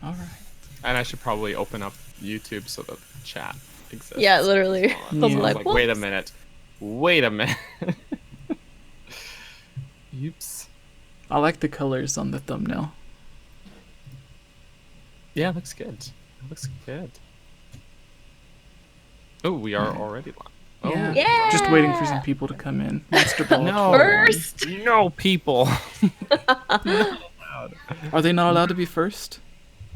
All right. And I should probably open up YouTube so that the chat exists. Yeah, literally. Yeah. I'm Like, like, wait a minute. Oops. I like the colors on the thumbnail. Yeah, it looks good. Oh, we are already live. Oh, Yeah. Yeah. Just waiting for some people to come in. Master Ball. No. First. No, people. Are they not allowed to be first?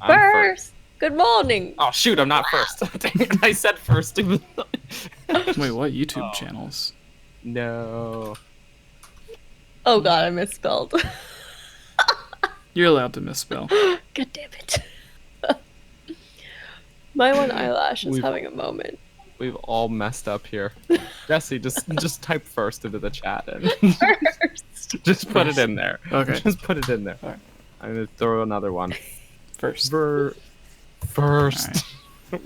I'm First. Good morning. Oh, shoot, I'm not first. Dang it, I said first. Wait, what YouTube channels? No. Oh god, I misspelled. You're allowed to misspell. God damn it. My one eyelash is having a moment. We've all messed up here. Jesse, just type first into the chat and First. just put it in there. Okay. Just put it in there. Alright. I'm gonna throw another one. First. First.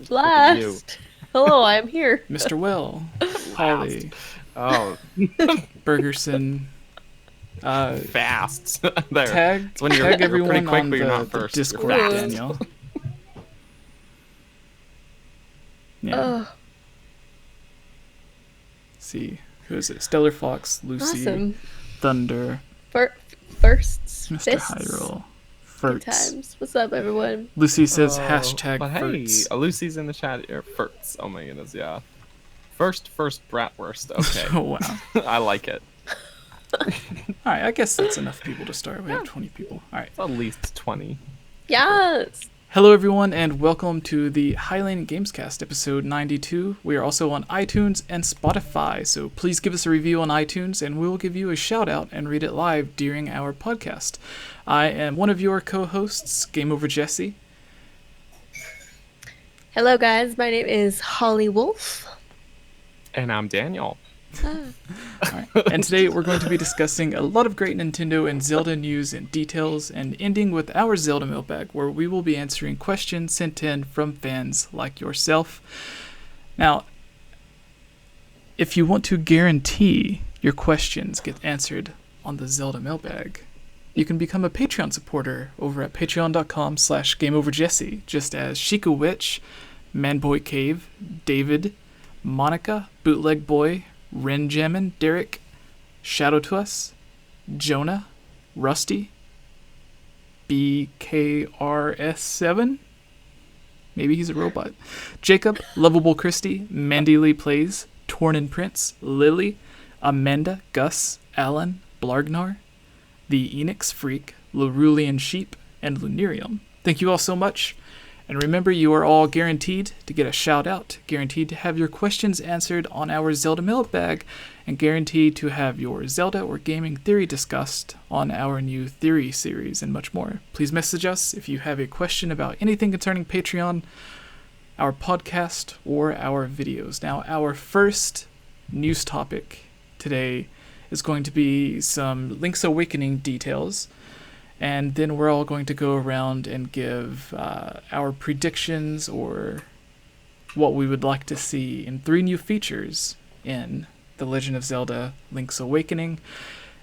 Last. Hello, I am here. Mr. Will. Holly. Oh, Bergerson. fast. There. Tag, It's when you're tag pretty everyone quick, on but you're the, not first. the You're Discord, fast. Daniel. Yeah. Oh, Let's see. Who is it? Stellar Fox, Lucy, awesome. Thunder, Firsts. Mr. Fists. Hyrule, Good Fertz. times. What's up, everyone? Lucy says Oh, hashtag but hey, Fertz. Lucy's in the chat here. Fertz. Oh my goodness, yeah. First bratwurst. Okay. Oh, wow. I like it. Alright, I guess that's enough people to start. We have 20 people. Alright. It's at least 20. Yes. Hello, everyone, and welcome to the Highland Gamescast episode 92. We are also on iTunes and Spotify, so please give us a review on iTunes, and we will give you a shout out and read it live during our podcast. I am one of your co-hosts, 𝐴𝐺𝐸𝐺𝐸. Hello, guys. My name is Holly Wolf. And I'm Daniel. Alright. And today we're going to be discussing a lot of great Nintendo and Zelda news and details, and ending with our Zelda mailbag, where we will be answering questions sent in from fans like yourself. Now, if you want to guarantee your questions get answered on the Zelda mailbag, you can become a Patreon supporter over at patreon.com/GameOverJesse, just as Sheikah Witch, Manboy Cave, David, Monica, Bootleg Boy, Ren Jammin, Derek, Shadow to Us, Jonah, Rusty, BKRS7, maybe he's a robot, Jacob, Lovable Christie, Mandy Lee Plays, Tornin Prince, Lily, Amanda, Gus, Alan, Blargnar, The Enix Freak, Larulian Sheep, and Lunarium. Thank you all so much. And remember, you are all guaranteed to get a shout out, guaranteed to have your questions answered on our Zelda mailbag, and guaranteed to have your Zelda or gaming theory discussed on our new theory series, and much more. Please message us if you have a question about anything concerning Patreon, our podcast, or our videos. Now, our first news topic today is going to be some 𝐿INK's Awakening details. And then we're all going to go around and give our predictions or what we would like to see in 3 new features in The Legend of Zelda 𝐿INK's Awakening.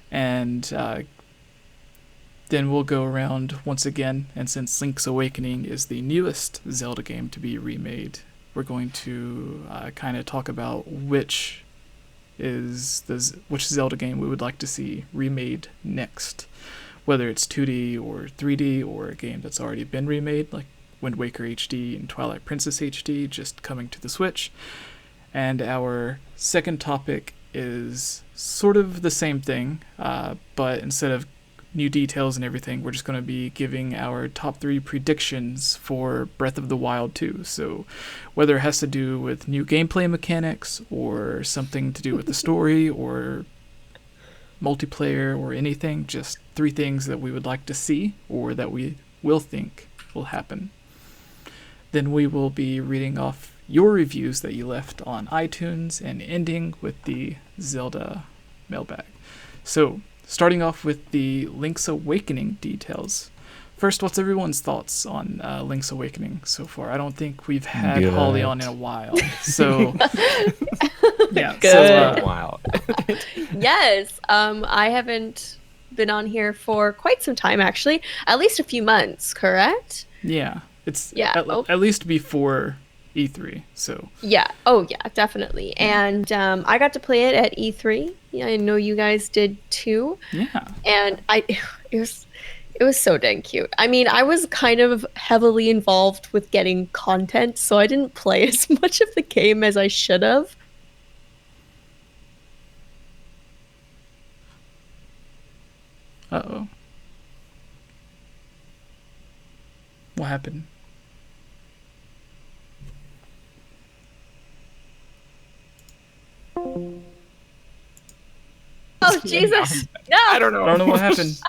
And then we'll go around once again, and since 𝐿INK's Awakening is the newest Zelda game to be remade, we're going to kind of talk about which Zelda game we would like to see remade next. Whether it's 2D or 3D or a game that's already been remade, like Wind Waker HD and Twilight Princess HD just coming to the Switch. And our second topic is sort of the same thing, but instead of new details and everything, we're just going to be giving our top 3 predictions for Breath of the Wild 2. So whether it has to do with new gameplay mechanics or something to do with the story or multiplayer or anything, just 3 things that we would like to see or that we will think will happen. Then we will be reading off your reviews that you left on iTunes and ending with the Zelda mailbag. So, starting off with the 𝐿INK's Awakening details. First, what's everyone's thoughts on 𝐿INK's Awakening so far? I don't think we've had Good. Holly on in a while. So, yeah. Good. So, Wow. Yes. I haven't been on here for quite some time, actually. At least a few months, correct? Yeah, it's Yeah. at least before E3. So Yeah. Oh, yeah, definitely. And I got to play it at E3. Yeah, I know you guys did too. yeah, And it was it was so dang cute. I mean, I was kind of heavily involved with getting content, so I didn't play as much of the game as I should have. uh-oh. What happened? Oh, Jesus. No. I don't know. I don't know what happened.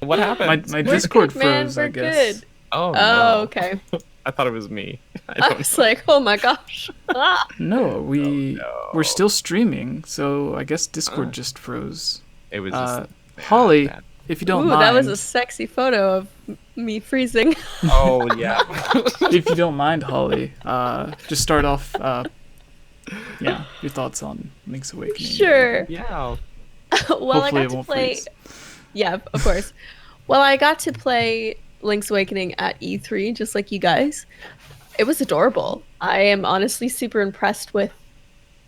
What happened? My We're Discord good, man. froze, We're I guess. good. Oh, Oh, no. okay. I thought it was me. I I don't was know. like, oh my gosh. Ah. No, no. we're still streaming, so I guess Discord just froze. It was just Holly, bad. if you don't Ooh, mind, that was a sexy photo of me freezing. Oh, yeah. if you don't mind, Holly, just start off. Yeah, your thoughts on Link's Awakening. Sure. Yeah. Well, I Hopefully got it to won't play. freeze. Yeah, of course. Well, I got to play Link's Awakening at E3, just like you guys. It was adorable. I am honestly super impressed with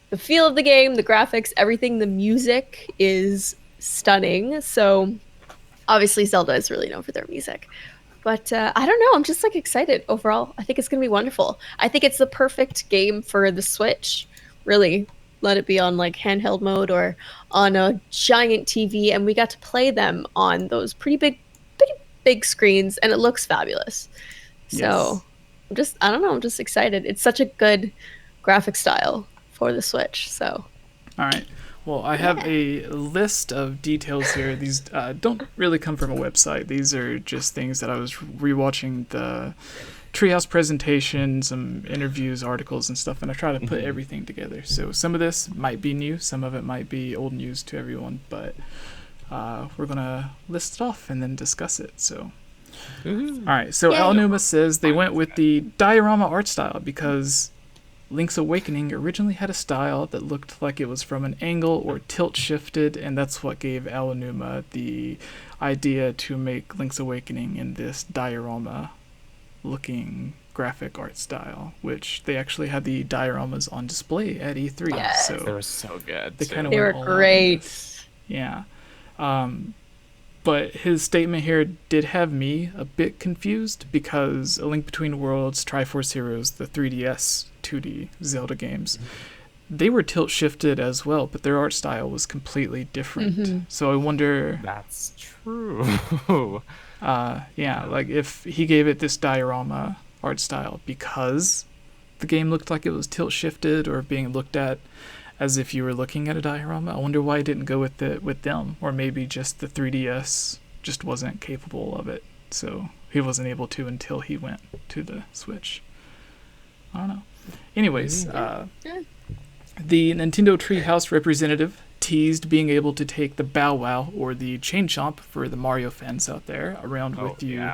the feel of the game, the graphics, everything. The music is stunning. So, obviously, Zelda is really known for their music. But I don't know. I'm just like excited overall. I think it's going to be wonderful. I think it's the perfect game for the Switch. Really, let it be on like handheld mode or on a giant TV, and we got to play them on those pretty big screens, and it looks fabulous. So I don't know. I'm just excited. It's such a good graphic style for the Switch. So All right. Well, I have a list of details here. These don't really come from a website. These are just things that I was rewatching the Treehouse presentation, some interviews, articles, and stuff, and I try to put everything together. So some of this might be new, some of it might be old news to everyone, but we're gonna list it off and then discuss it. So, all right. So Yay. Aonuma says they went with the diorama art style because Link's Awakening originally had a style that looked like it was from an angle or tilt shifted, and that's what gave Aonuma the idea to make Link's Awakening in this diorama looking graphic art style, which they actually had the dioramas on display at E3. Yes. So They were so good. They too. kinda they were went all out on great. this. Yeah. But his statement here did have me a bit confused because A Link Between Worlds, Triforce Heroes, the 3DS 2D Zelda games, they were tilt shifted as well, but their art style was completely different. So I wonder, That's true. yeah, like if he gave it this diorama art style because the game looked like it was tilt shifted or being looked at as if you were looking at a diorama. I wonder why he didn't go with it with them, or maybe just the 3DS just wasn't capable of it, so he wasn't able to until he went to the Switch. I don't know. Anyways, the Nintendo Treehouse representative teased being able to take the Bow Wow, or the Chain Chomp for the Mario fans out there, around with you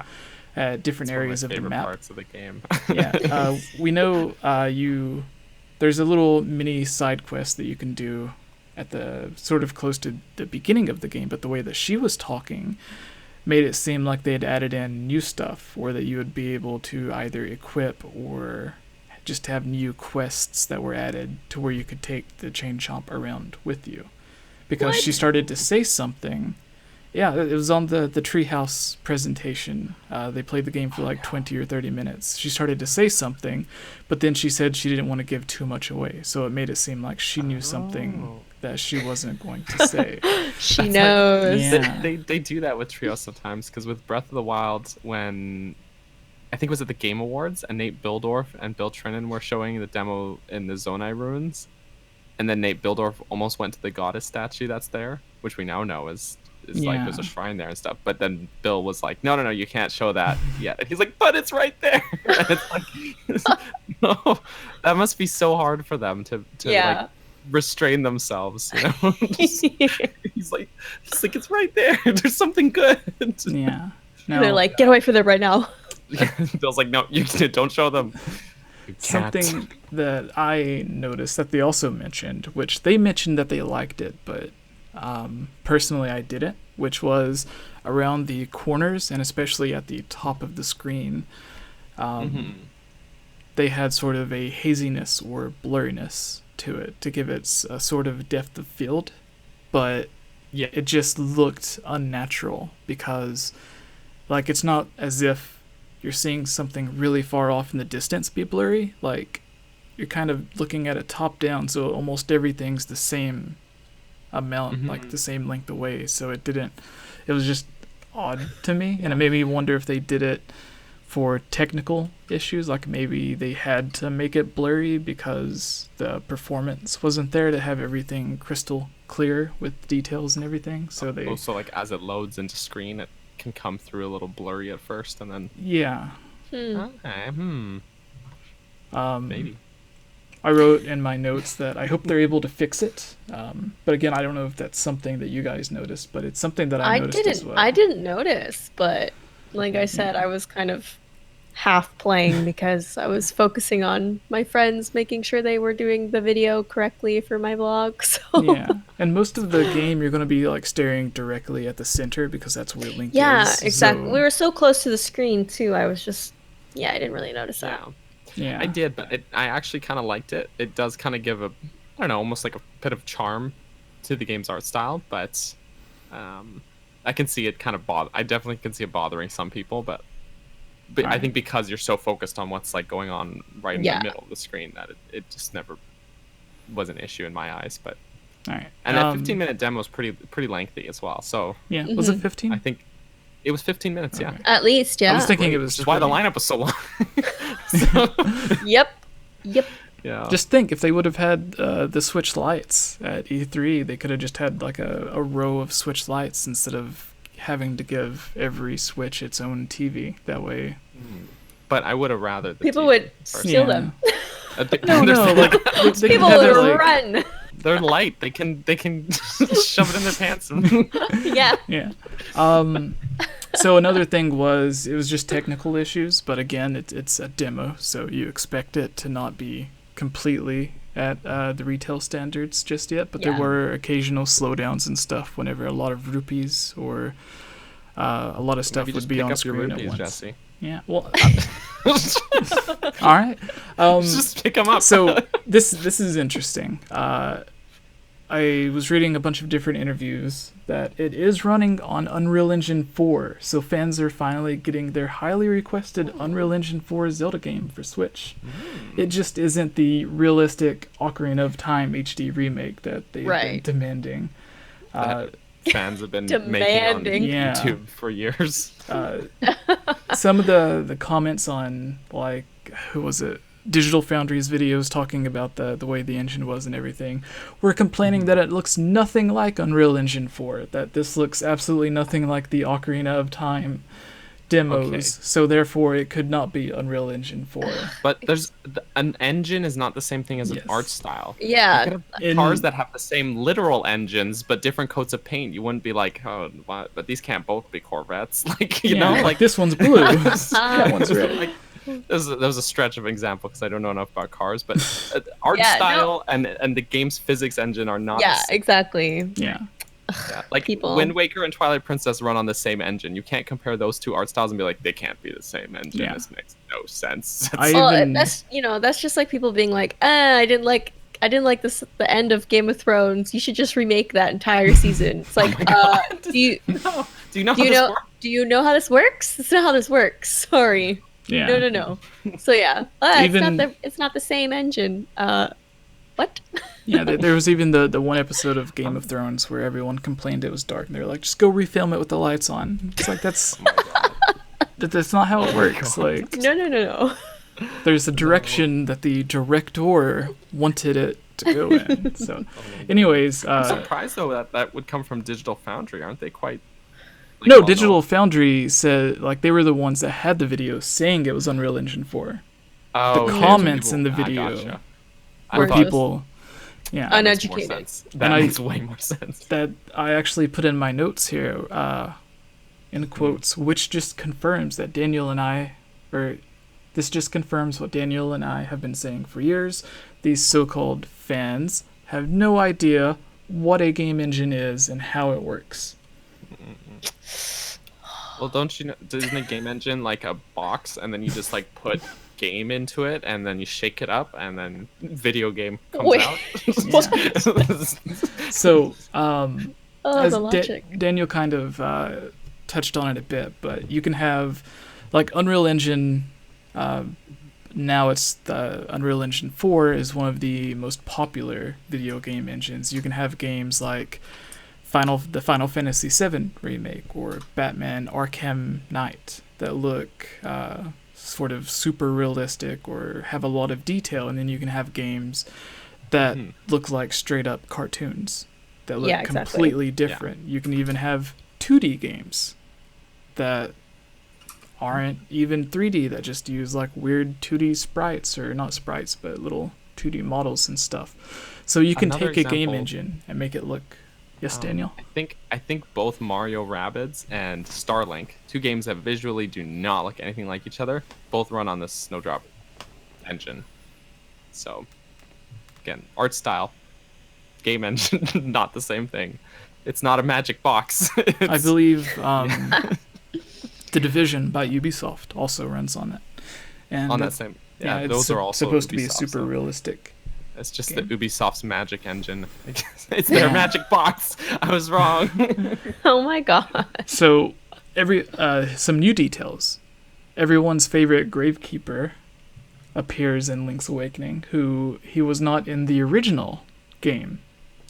at different areas of the map. Parts of the game. Yeah, we know there's a little mini side quest that you can do at the sort of close to the beginning of the game, but the way that she was talking made it seem like they had added in new stuff, or that you would be able to either equip or just have new quests that were added to where you could take the Chain Chomp around with you. Because she started to say something. Yeah, it was on the Treehouse presentation. They played the game for like 20 or 30 minutes. She started to say something, but then she said she didn't want to give too much away. So it made it seem like she knew something that she wasn't going to say. She knows. Yeah. They do that with Trios sometimes, because with Breath of the Wild, when I think it was at the Game Awards, and Nate Bildorf and Bill Trennan were showing the demo in the Zonai ruins, and then Nate Bildorf almost went to the goddess statue that's there, which we now know is like there's a shrine there and stuff. But then Bill was like, no, you can't show that yet. And he's like, but it's right there. And it's like, no, that must be so hard for them to like restrain themselves, you know? he's like, it's right there. There's something good. Yeah. No, They're like, get away from there right now. Bill's like, no, you don't show them. You can't. something that I noticed that they also mentioned, which they mentioned that they liked it, but personally I didn't, which was around the corners and especially at the top of the screen. They had sort of a haziness or blurriness to it to give it a sort of depth of field, but it just looked unnatural because, like, it's not as if you're seeing something really far off in the distance be blurry. Like, you're kind of looking at it top down, so almost everything's the same amount, like the same length away. So it was just odd to me, and it made me wonder if they did it for technical issues, like maybe they had to make it blurry because the performance wasn't there to have everything crystal clear with details and everything. So they also, like, as it loads into screen, it can come through a little blurry at first, and then okay, maybe. I wrote in my notes that I hope they're able to fix it, but again, I don't know if that's something that you guys noticed, but it's something that I noticed as well. I didn't notice, but like I said, I was kind of half playing because I was focusing on my friends, making sure they were doing the video correctly for my vlog. So yeah, and most of the game you're going to be like staring directly at the center because that's where Link is. Yeah, exactly. So... we were so close to the screen too. I was just, I didn't really notice that. Yeah, I did, but I actually kind of liked it. It does kind of give almost like a bit of charm to the game's art style, but I can see it kind of I definitely can see it bothering some people, but I think because you're so focused on what's like going on right in the middle of the screen that it just never was an issue in my eyes. But and that 15-minute demo is pretty lengthy as well. So was it 15? I think it was 15 minutes. Yeah, at least. Yeah, I was thinking it was just why the lineup was so long. Yep. Yeah. Just think, if they would have had the Switch lights at E3, they could have just had like a row of Switch lights instead of having to give every Switch its own TV. That way. But I would have rather people would steal them. No, like they people would run. They're light. They can shove it in their pants. Yeah. So another thing was it was just technical issues, but again, it's a demo, so you expect it to not be completely at the retail standards just yet. But there were occasional slowdowns and stuff whenever a lot of rupees or a lot of stuff would be on screen at once. Jesse. Yeah. Well. All right. Just pick them up. So this is interesting. I was reading a bunch of different interviews that it is running on Unreal Engine 4, so fans are finally getting their highly requested Unreal Engine 4 Zelda game for Switch. It just isn't the realistic Ocarina of Time HD remake that they've been demanding. Fans have been making on YouTube for years. Some of the comments on, like, who was it? Digital Foundry's videos talking about the way the engine was and everything, were complaining that it looks nothing like Unreal Engine 4, that this looks absolutely nothing like the Ocarina of Time demos, so therefore it could not be Unreal Engine 4. But an engine is not the same thing as an art style. Yeah. You could have cars that have the same literal engines but different coats of paint. You wouldn't be like, oh, what? But these can't both be Corvettes. Like, you know, like this one's blue, that one's red. Like, that was a stretch of example because I don't know enough about cars, but art style and the game's physics engine are not. Yeah, exactly. Yeah. Like Wind Waker and Twilight Princess run on the same engine. You can't compare those two art styles and be like, they can't be the same engine. Yeah. This makes no sense. That's just like people being like, I didn't like the end of Game of Thrones. You should just remake that entire season. It's like, do you know how this works? That's not how this works. Sorry. Yeah. No. So it's not the same engine. What? Yeah, there was even the one episode of Game of Thrones where everyone complained it was dark, and they were like, just go refilm it with the lights on. It's like, that's not how it works. Like, no. There's a direction that the director wanted it to go in. So, anyways, I'm surprised though that would come from Digital Foundry. Aren't they quite? No, Digital Foundry said, like, they were the ones that had the video saying it was Unreal Engine 4. Oh, the comments in the video were people, uneducated. That makes way more sense. That I actually put in my notes here, in quotes, which just confirms that this just confirms what Daniel and I have been saying for years. These so-called fans have no idea what a game engine is and how it works. Well, don't you know? Isn't a game engine like a box, and then you just like put game into it, and then you shake it up, and then video game comes Wait, out? So, Oh, as the logic. Daniel kind of touched on it a bit, but you can have like Unreal Engine. Now it's the Unreal Engine 4 is one of the most popular video game engines. You can have games like the Final Fantasy VII remake or Batman Arkham Knight that look sort of super realistic or have a lot of detail, and then you can have games that look like straight up cartoons that look Yeah, exactly. completely different. You can even have 2D games that aren't even 3D, that just use like weird 2D sprites, or not sprites, but little 2D models and stuff. So you can Another take a game example- engine and make it look. Yes, Daniel. I think both Mario Rabbids and Starlink, two games that visually do not look anything like each other, both run on the Snowdrop engine. So, again, art style, game engine, not the same thing. It's not a magic box. I believe The Division by Ubisoft also runs on it. And on that same. Yeah, it's those are also supposed to be Ubisoft, super so realistic. It's just game. the Ubisoft's magic engine. It's their magic box. I was wrong. Oh my god. So, some new details. Everyone's favorite Gravekeeper appears in Link's Awakening, who he was not in the original game.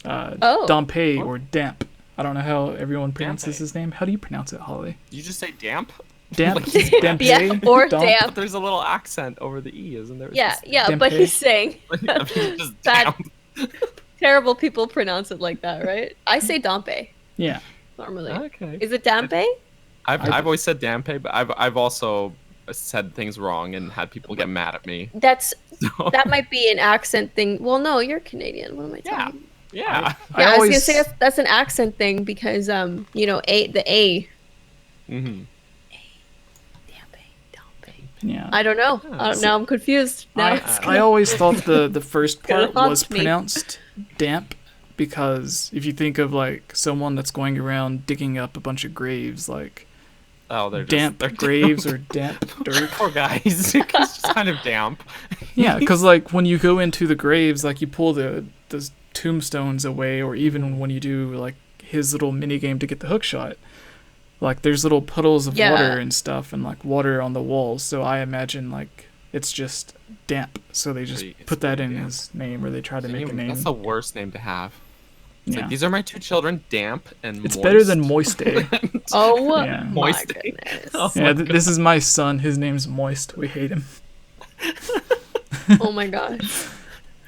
Dampé or Damp. I don't know how everyone pronounces his name. How do you pronounce it, Holly? You just say damp? Damp? Dampé? Yeah, or Damp? damp. But there's a little accent over the E, isn't there? Yeah, Just- yeah, but Tempeh. he's saying I mean, just Bad- damp. terrible people pronounce it like that, right? I say Dampe Yeah. normally. Okay. Is it Dampe? I've always said dampe, but I've also said things wrong and had people get mad at me. That might be an accent thing. Well, no, you're Canadian. What am I Yeah. talking? Yeah. Yeah, I was gonna say that's an accent thing because the A. Mm-hmm. Yeah. I don't know. Now I'm confused. Now I always thought the first part Gonna was haunt me. pronounced damp, because if you think of like someone that's going around digging up a bunch of graves, like Oh, they're just, damp they're graves or damp dirt. Poor guys. It's just kind of damp. Yeah, because like when you go into the graves, like you pull the tombstones away, or even when you do like his little mini game to get the hook shot, like there's little puddles of Yeah. water and stuff, and like water on the walls. So I imagine like it's just damp. So they just It's put that very in damp. his name, or they try to make a name. That's the worst name to have. It's Yeah. like, these are my two children, damp and It's moist. better than Moist Day. Oh Yeah. my Moist. goodness. Oh Yeah, my this is my son. His name's Moist. We hate him. Oh my god.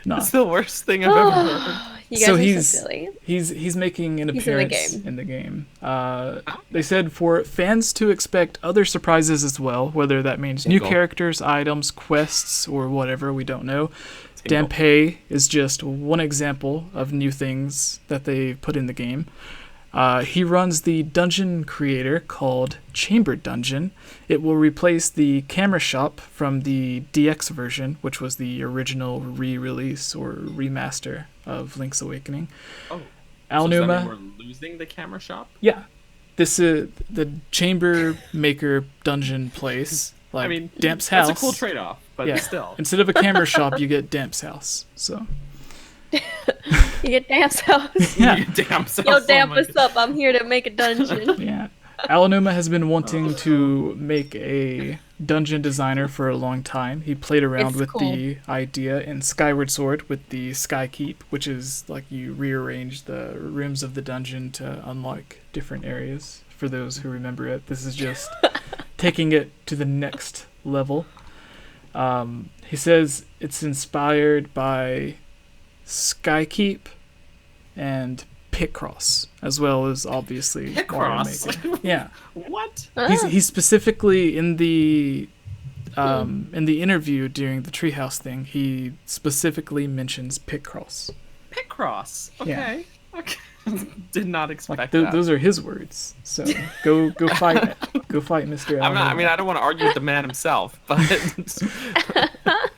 No, It's the worst thing I've ever heard. You guys So are he's- so silly. he's making an He's in the appearance game. in the game. They said for fans to expect other surprises as well, whether that means new Tingle. characters, items, quests, or whatever, we don't know. Tingle. Dampé is just one example of new things that they put in the game. He runs the dungeon creator called Chamber Dungeon. It will replace the camera shop from the DX version, which was the original re-release or remaster of Link's Awakening. Oh. So does that mean Alnuma, we're losing the camera shop? yeah, this is the Chamber Maker dungeon place. Like I mean, Damp's house. That's a cool trade-off, but Yeah. still. Instead of a camera shop, you get Damp's house. So You get Damp's house. yeah. You damn self. Yo, Oh Damp, my what's up? I'm here to make a dungeon. Yeah. Alanuma has been wanting to make a dungeon designer for a long time. He played around It's with cool. the idea in Skyward Sword with the Sky Keep, which is like you rearrange the rooms of the dungeon to unlock different areas. For those who remember it, this is just taking it to the next level. He says it's inspired by Sky Keep and Picross, as well as obviously Mario Picross? Maker. Yeah, What? he's specifically in the interview during the Treehouse thing. He specifically mentions Picross. Picross. Yeah. Okay. Okay. Did not expect Like that. those are his words. So go fight Go fight Mr. I'm not. I Alanuma. mean, I don't want to argue with the man himself, but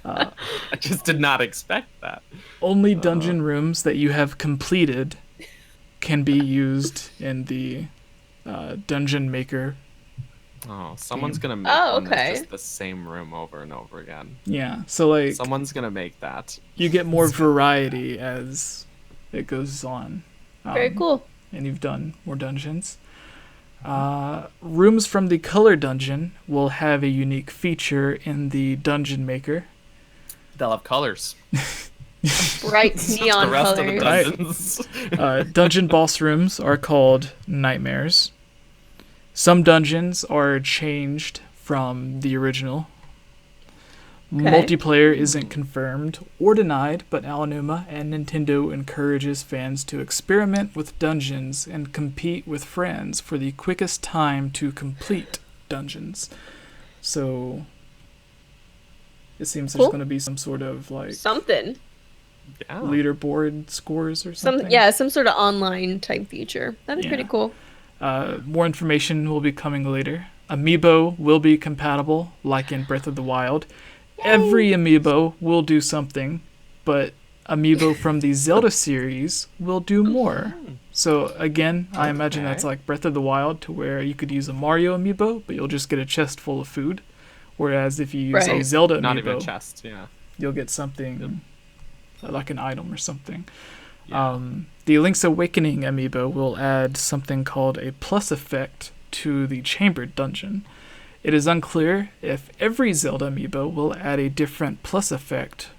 I just did not expect that. Only dungeon rooms that you have completed can be used in the Dungeon Maker Oh, someone's gonna make Oh, one that's okay. just the same room over and over again. Yeah, so like Someone's gonna make that. you get more variety as it goes on. Very cool. And you've done more dungeons. Rooms from the color dungeon will have a unique feature in the dungeon maker. They'll have colors. Bright neon the rest colors. of the dungeons. Dungeon boss rooms are called nightmares. Some dungeons are changed from the original. Multiplayer isn't confirmed or denied, but Aonuma and Nintendo encourages fans to experiment with dungeons and compete with friends for the quickest time to complete dungeons. So it seems there's going to be some sort of like something. Yeah. leaderboard scores or something. Some sort of online type feature. That is pretty cool. More information will be coming later. Amiibo will be compatible, like in Breath of the Wild. Every amiibo will do something, but amiibo from the Zelda series will do more. So again, I imagine that's like Breath of the Wild, to where you could use a Mario amiibo, but you'll just get a chest full of food. Whereas if you use a Zelda Not even a amiibo, chest, yeah. you'll get something like an item or something. Yeah. The Link's Awakening amiibo will add something called a plus effect to the chambered dungeon. It is unclear if every Zelda amiibo will add a different plus effect,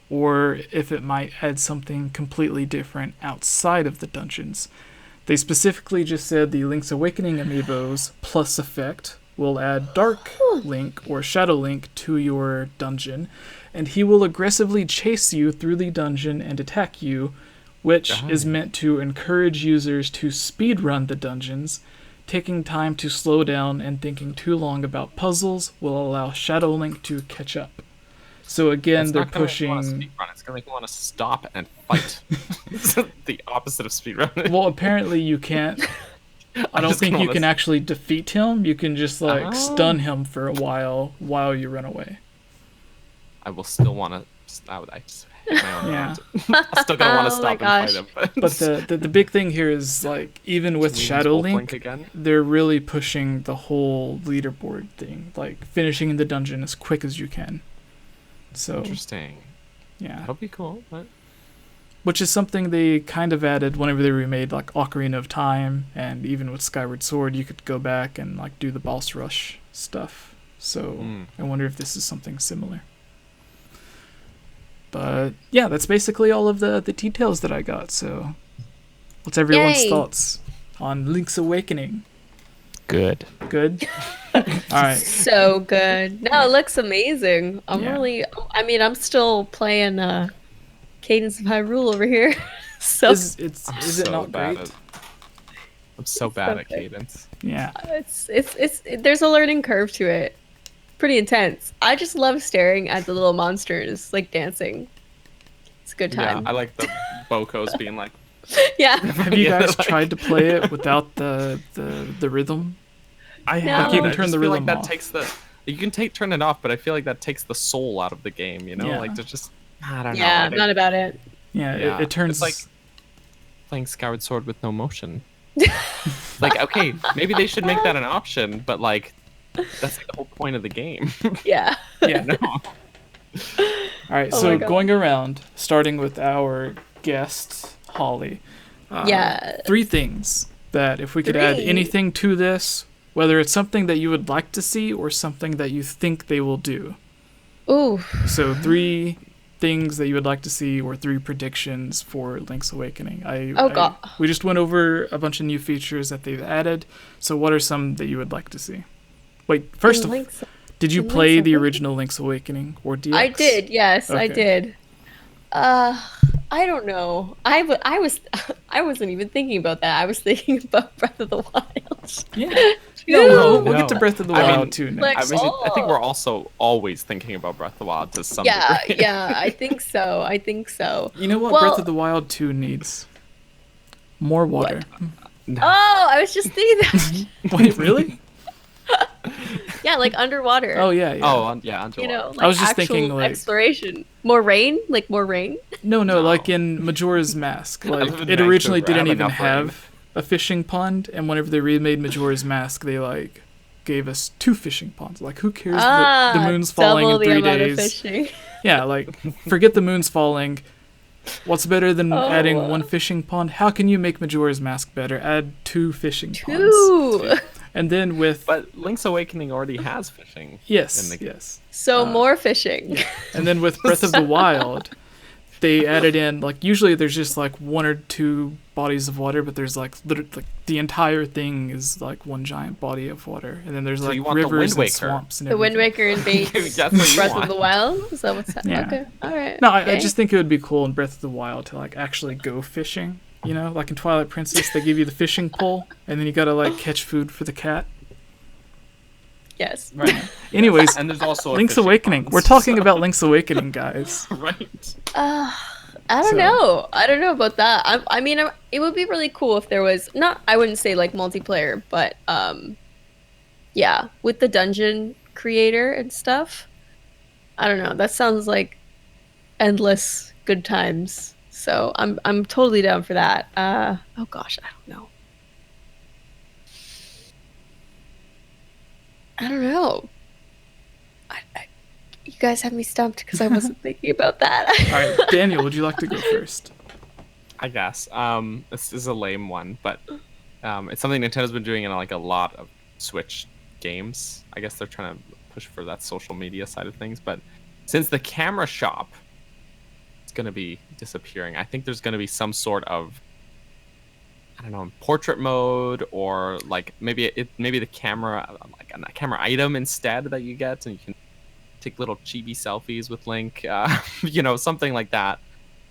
or if it might add something completely different outside of the dungeons. They specifically just said the Link's Awakening amiibo's plus effect will add Dark Link or Shadow Link to your dungeon, and he will aggressively chase you through the dungeon and attack you, which is meant to encourage users to speedrun the dungeons. Taking time to slow down and thinking too long about puzzles will allow Shadow Link to catch up. So again, they're pushing... It's going to make you want to stop and fight. It's the opposite of speedrunning. Well, apparently you can't... I don't think you can actually defeat him. You can just like stun him for a while you run away. I will still want to... I just hit my own hand. I'm still going to want to stop and fight him. But the big thing here is, like, even with Shadow Link, they're really pushing the whole leaderboard thing. Like, finishing in the dungeon as quick as you can. So interesting. Yeah. That'll be cool. But... Which is something they kind of added whenever they remade, like, Ocarina of Time, and even with Skyward Sword, you could go back and, like, do the boss rush stuff. So I wonder if this is something similar. But yeah, that's basically all of the details that I got. So what's everyone's thoughts on Link's Awakening? Good. Good? All right. So good. No, it looks amazing. I'm still playing Cadence of Hyrule over here. So is it not great? I'm so bad at Cadence. Yeah. It's there's a learning curve to it. Pretty intense. I just love staring at the little monsters like dancing. It's a good time. Yeah, I like the bokos being like. Yeah. Have you guys tried to play it without the rhythm? I have. Like you can turn the rhythm that off. You can turn it off, but I feel like that takes the soul out of the game. You know, like there's just I don't know. Yeah, I'm not about it. Yeah, it turns it's like playing Skyward Sword with no motion. Like, okay, maybe they should make that an option, but like. That's like the whole point of the game. Yeah. Yeah. No. All right, so going around, starting with our guest, Holly. 3 things that if we could add anything to this, whether it's something that you would like to see or something that you think they will do. Ooh. So 3 things that you would like to see or 3 predictions for Link's Awakening. God. We just went over a bunch of new features that they've added. So what are some that you would like to see? Wait, first of all, did you play the original Link's Awakening or DX? I did, yes, okay. I did. I don't know. I wasn't even thinking about that. I was thinking about Breath of the Wild. Yeah. No, we'll get to Breath of the Wild too now. Like, I think we're also always thinking about Breath of the Wild to some degree. Yeah, I think so. You know what Breath of the Wild 2 needs? More water. No. Oh, I was just thinking that. Wait, really? Yeah, like underwater. Oh yeah. Oh yeah, underwater. You know, like I was just thinking like exploration. More rain, like more rain. No, like in Majora's Mask. Like it originally didn't even have a fishing pond, and whenever they remade Majora's Mask, they like gave us 2 fishing ponds. Like, who cares that the moon's falling in double the 3 amount of days? fishing. Yeah, like, forget the moon's falling. What's better than adding 1 fishing pond? How can you make Majora's Mask better? Add 2 fishing ponds. 2. And then with... But Link's Awakening already has fishing. Yes, yes. So more fishing. And then with Breath of the Wild, they added in, like, usually there's just like 1 or 2 bodies of water, but there's like literally like the entire thing is like 1 giant body of water, and then there's So like you want the rivers Wind and Waker. swamps and The Wind everything. Waker invades That's what you Breath want. of the Wild. Is that what's happening? Yeah. Okay, all right. No, I okay. just think it would be cool in Breath of the Wild to like actually go fishing. You know, like in Twilight Princess, they give you the fishing pole, and then you gotta like catch food for the cat. Yes. Right. Anyways, And there's also a Link's fishing Awakening. pond, We're talking so- about Link's Awakening, guys. Right. I don't So- know. I don't know about that. I mean, it would be really cool if there was not. I wouldn't say like multiplayer, but yeah, with the dungeon creator and stuff. I don't know. That sounds like endless good times. So I'm totally down for that. Oh gosh, I don't know. I don't know. You guys have me stumped because I wasn't thinking about that. All right, Daniel, would you like to go first? I guess. This is a lame one, but it's something Nintendo's been doing in like a lot of Switch games. I guess they're trying to push for that social media side of things. But since the camera shop is going to be disappearing, I think there's going to be some sort of, I don't know, portrait mode, or like maybe the camera, like a camera item instead that you get, and you can take little chibi selfies with Link, something like that.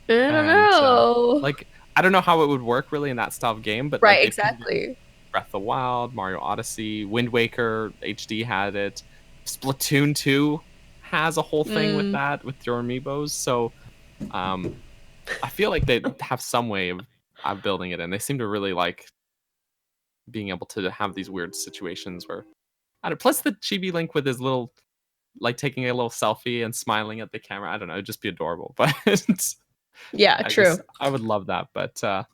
I don't know. Like, I don't know how it would work really in that style of game, but Right, like, exactly. Breath of the Wild, Mario Odyssey, Wind Waker HD had it. Splatoon 2 has a whole thing with that, with your amiibos. So, I feel like they have some way of building it in. They seem to really like being able to have these weird situations where, I don't. Plus the chibi Link with his little, like taking a little selfie and smiling at the camera. I don't know. It'd just be adorable, but. Yeah, true. I would love that, but I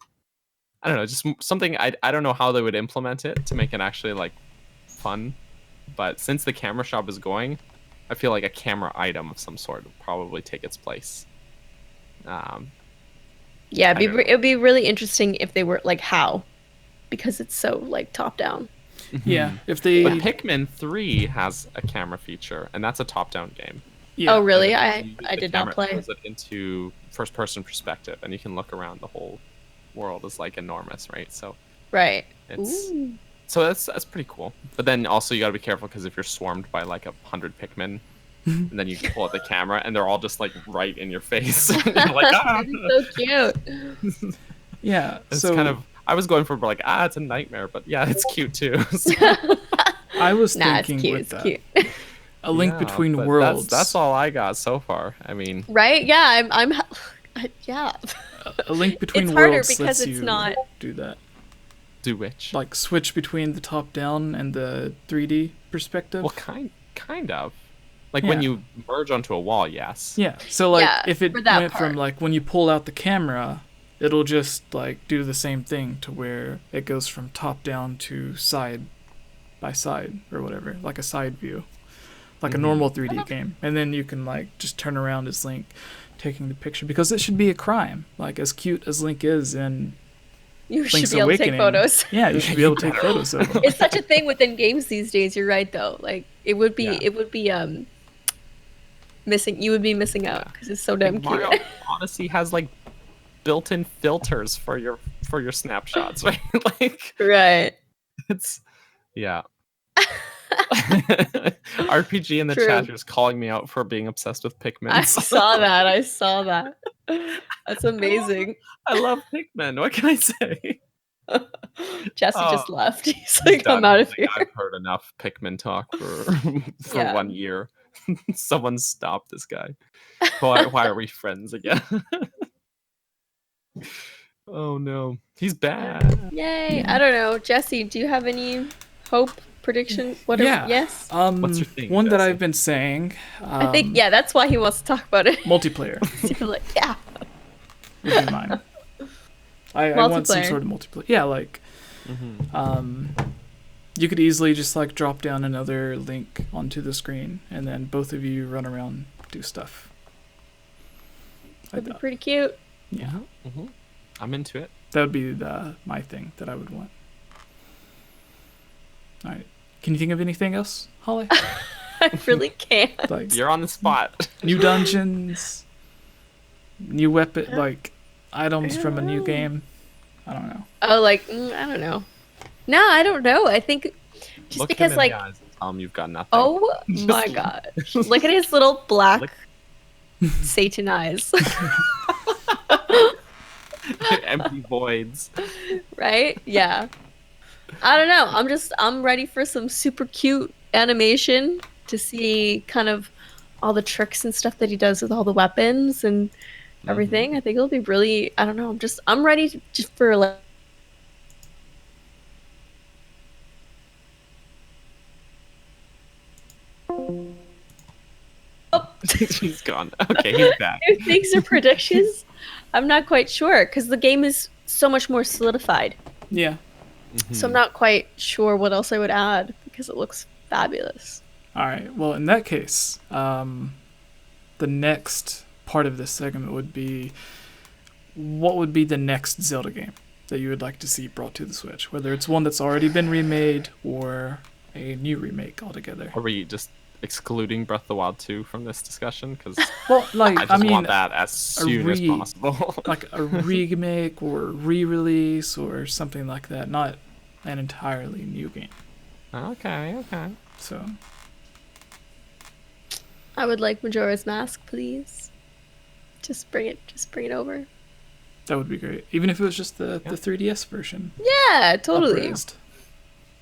don't know, just something. I don't know how they would implement it to make it actually like fun, but since the camera shop is going, I feel like a camera item of some sort would probably take its place. Yeah, don't it'd be really interesting if they were like how, because it's so like top down. Yeah, if they... But Pikmin 3 has a camera feature, and that's a top-down game. Yeah. Oh, really? You I use the did not camera, play. It throws it into first-person perspective, and you can look around. The whole world is like enormous, right? So Right. it's Ooh. so that's pretty cool. But then also you got to be careful because if you're swarmed by like 100 Pikmin, and then you pull out the camera and they're all just like right in your face. You're like, ah! So cute. Yeah, It's so... kind of. I was going for like, it's a nightmare, but yeah, it's cute too. So, I was Nah, it's thinking cute. with It's that, cute. a link yeah, between but worlds. That's all I got so far. I mean, Right? Yeah, I'm yeah. A link between It's harder worlds because lets it's you not- do that. do which? Like switch between the top down and the 3D perspective. Well, kind of. Like when Yeah. you merge onto a wall, yes. Yeah. So like Yeah, if it for that went from part. like when you pull out the camera, it'll just like do the same thing to where it goes from top down to side by side or whatever, like a side view. Like a normal 3D game. And then you can like just turn around as Link taking the picture, because it should be a crime. Like as cute as Link is in You should Link's be able to take Awakening. photos. Yeah, you should be able to take photos of them. It's such a thing within games these days. You're right though. Like it would be missing. You would be missing out because it's so damn cute. Mario Odyssey has like built-in filters for your snapshots, right? Like Right. it's yeah. RPG in the True. chat is calling me out for being obsessed with Pikmin. I saw that. I saw that. That's amazing. I love Pikmin. What can I say? Jesse Oh, He's just left. He's like, I'm done. out of Like, here. I've heard enough Pikmin talk for Yeah. 1 year. Someone stop this guy. Why are we friends again? Oh no, he's bad. Yay. I don't know. Jesse, do you have any hope, prediction? What? Yeah. Yes. What's your thing, One that Jesse? I've been saying. I think that's why he wants to talk about it. Multiplayer You're like, yeah. would be mine. I want some Multiplayer. sort of multiplayer. Yeah, like, You could easily just like drop down another link onto the screen, and then both of you run around, do stuff. That'd be pretty cute. Yeah. Mm-hmm. I'm into it. That would be my thing that I would want. All right. Can you think of anything else, Holly? I really can't. Like You're on the spot. new dungeons, new weapon, like items from a new game. I don't know. Oh, like I don't know. No, I don't know. I think just Look because him in like the eyes and tell him you've got nothing. oh my god, look at his little black Look- Satan eyes. Empty voids. Right? Yeah. I don't know. I'm ready for some super cute animation to see kind of all the tricks and stuff that he does with all the weapons and everything. I think it'll be really, I don't know. I'm ready just for like He's gone. Okay, he's back. new things or predictions. I'm not quite sure because the game is so much more solidified. Yeah. So I'm not quite sure what else I would add because it looks fabulous. All right. Well, in that case, the next part of this segment would be, what would be the next Zelda game that you would like to see brought to the Switch? Whether it's one that's already been remade or a new remake altogether. Are we just excluding Breath of the Wild 2 from this discussion? Because Well, like I just want that as soon as possible. like a remake or re-release or something like that, not an entirely new game. Okay. So I would like Majora's Mask, please. Just bring it over. that would be great, even if it was just the 3DS version. Yeah, totally. Upraised.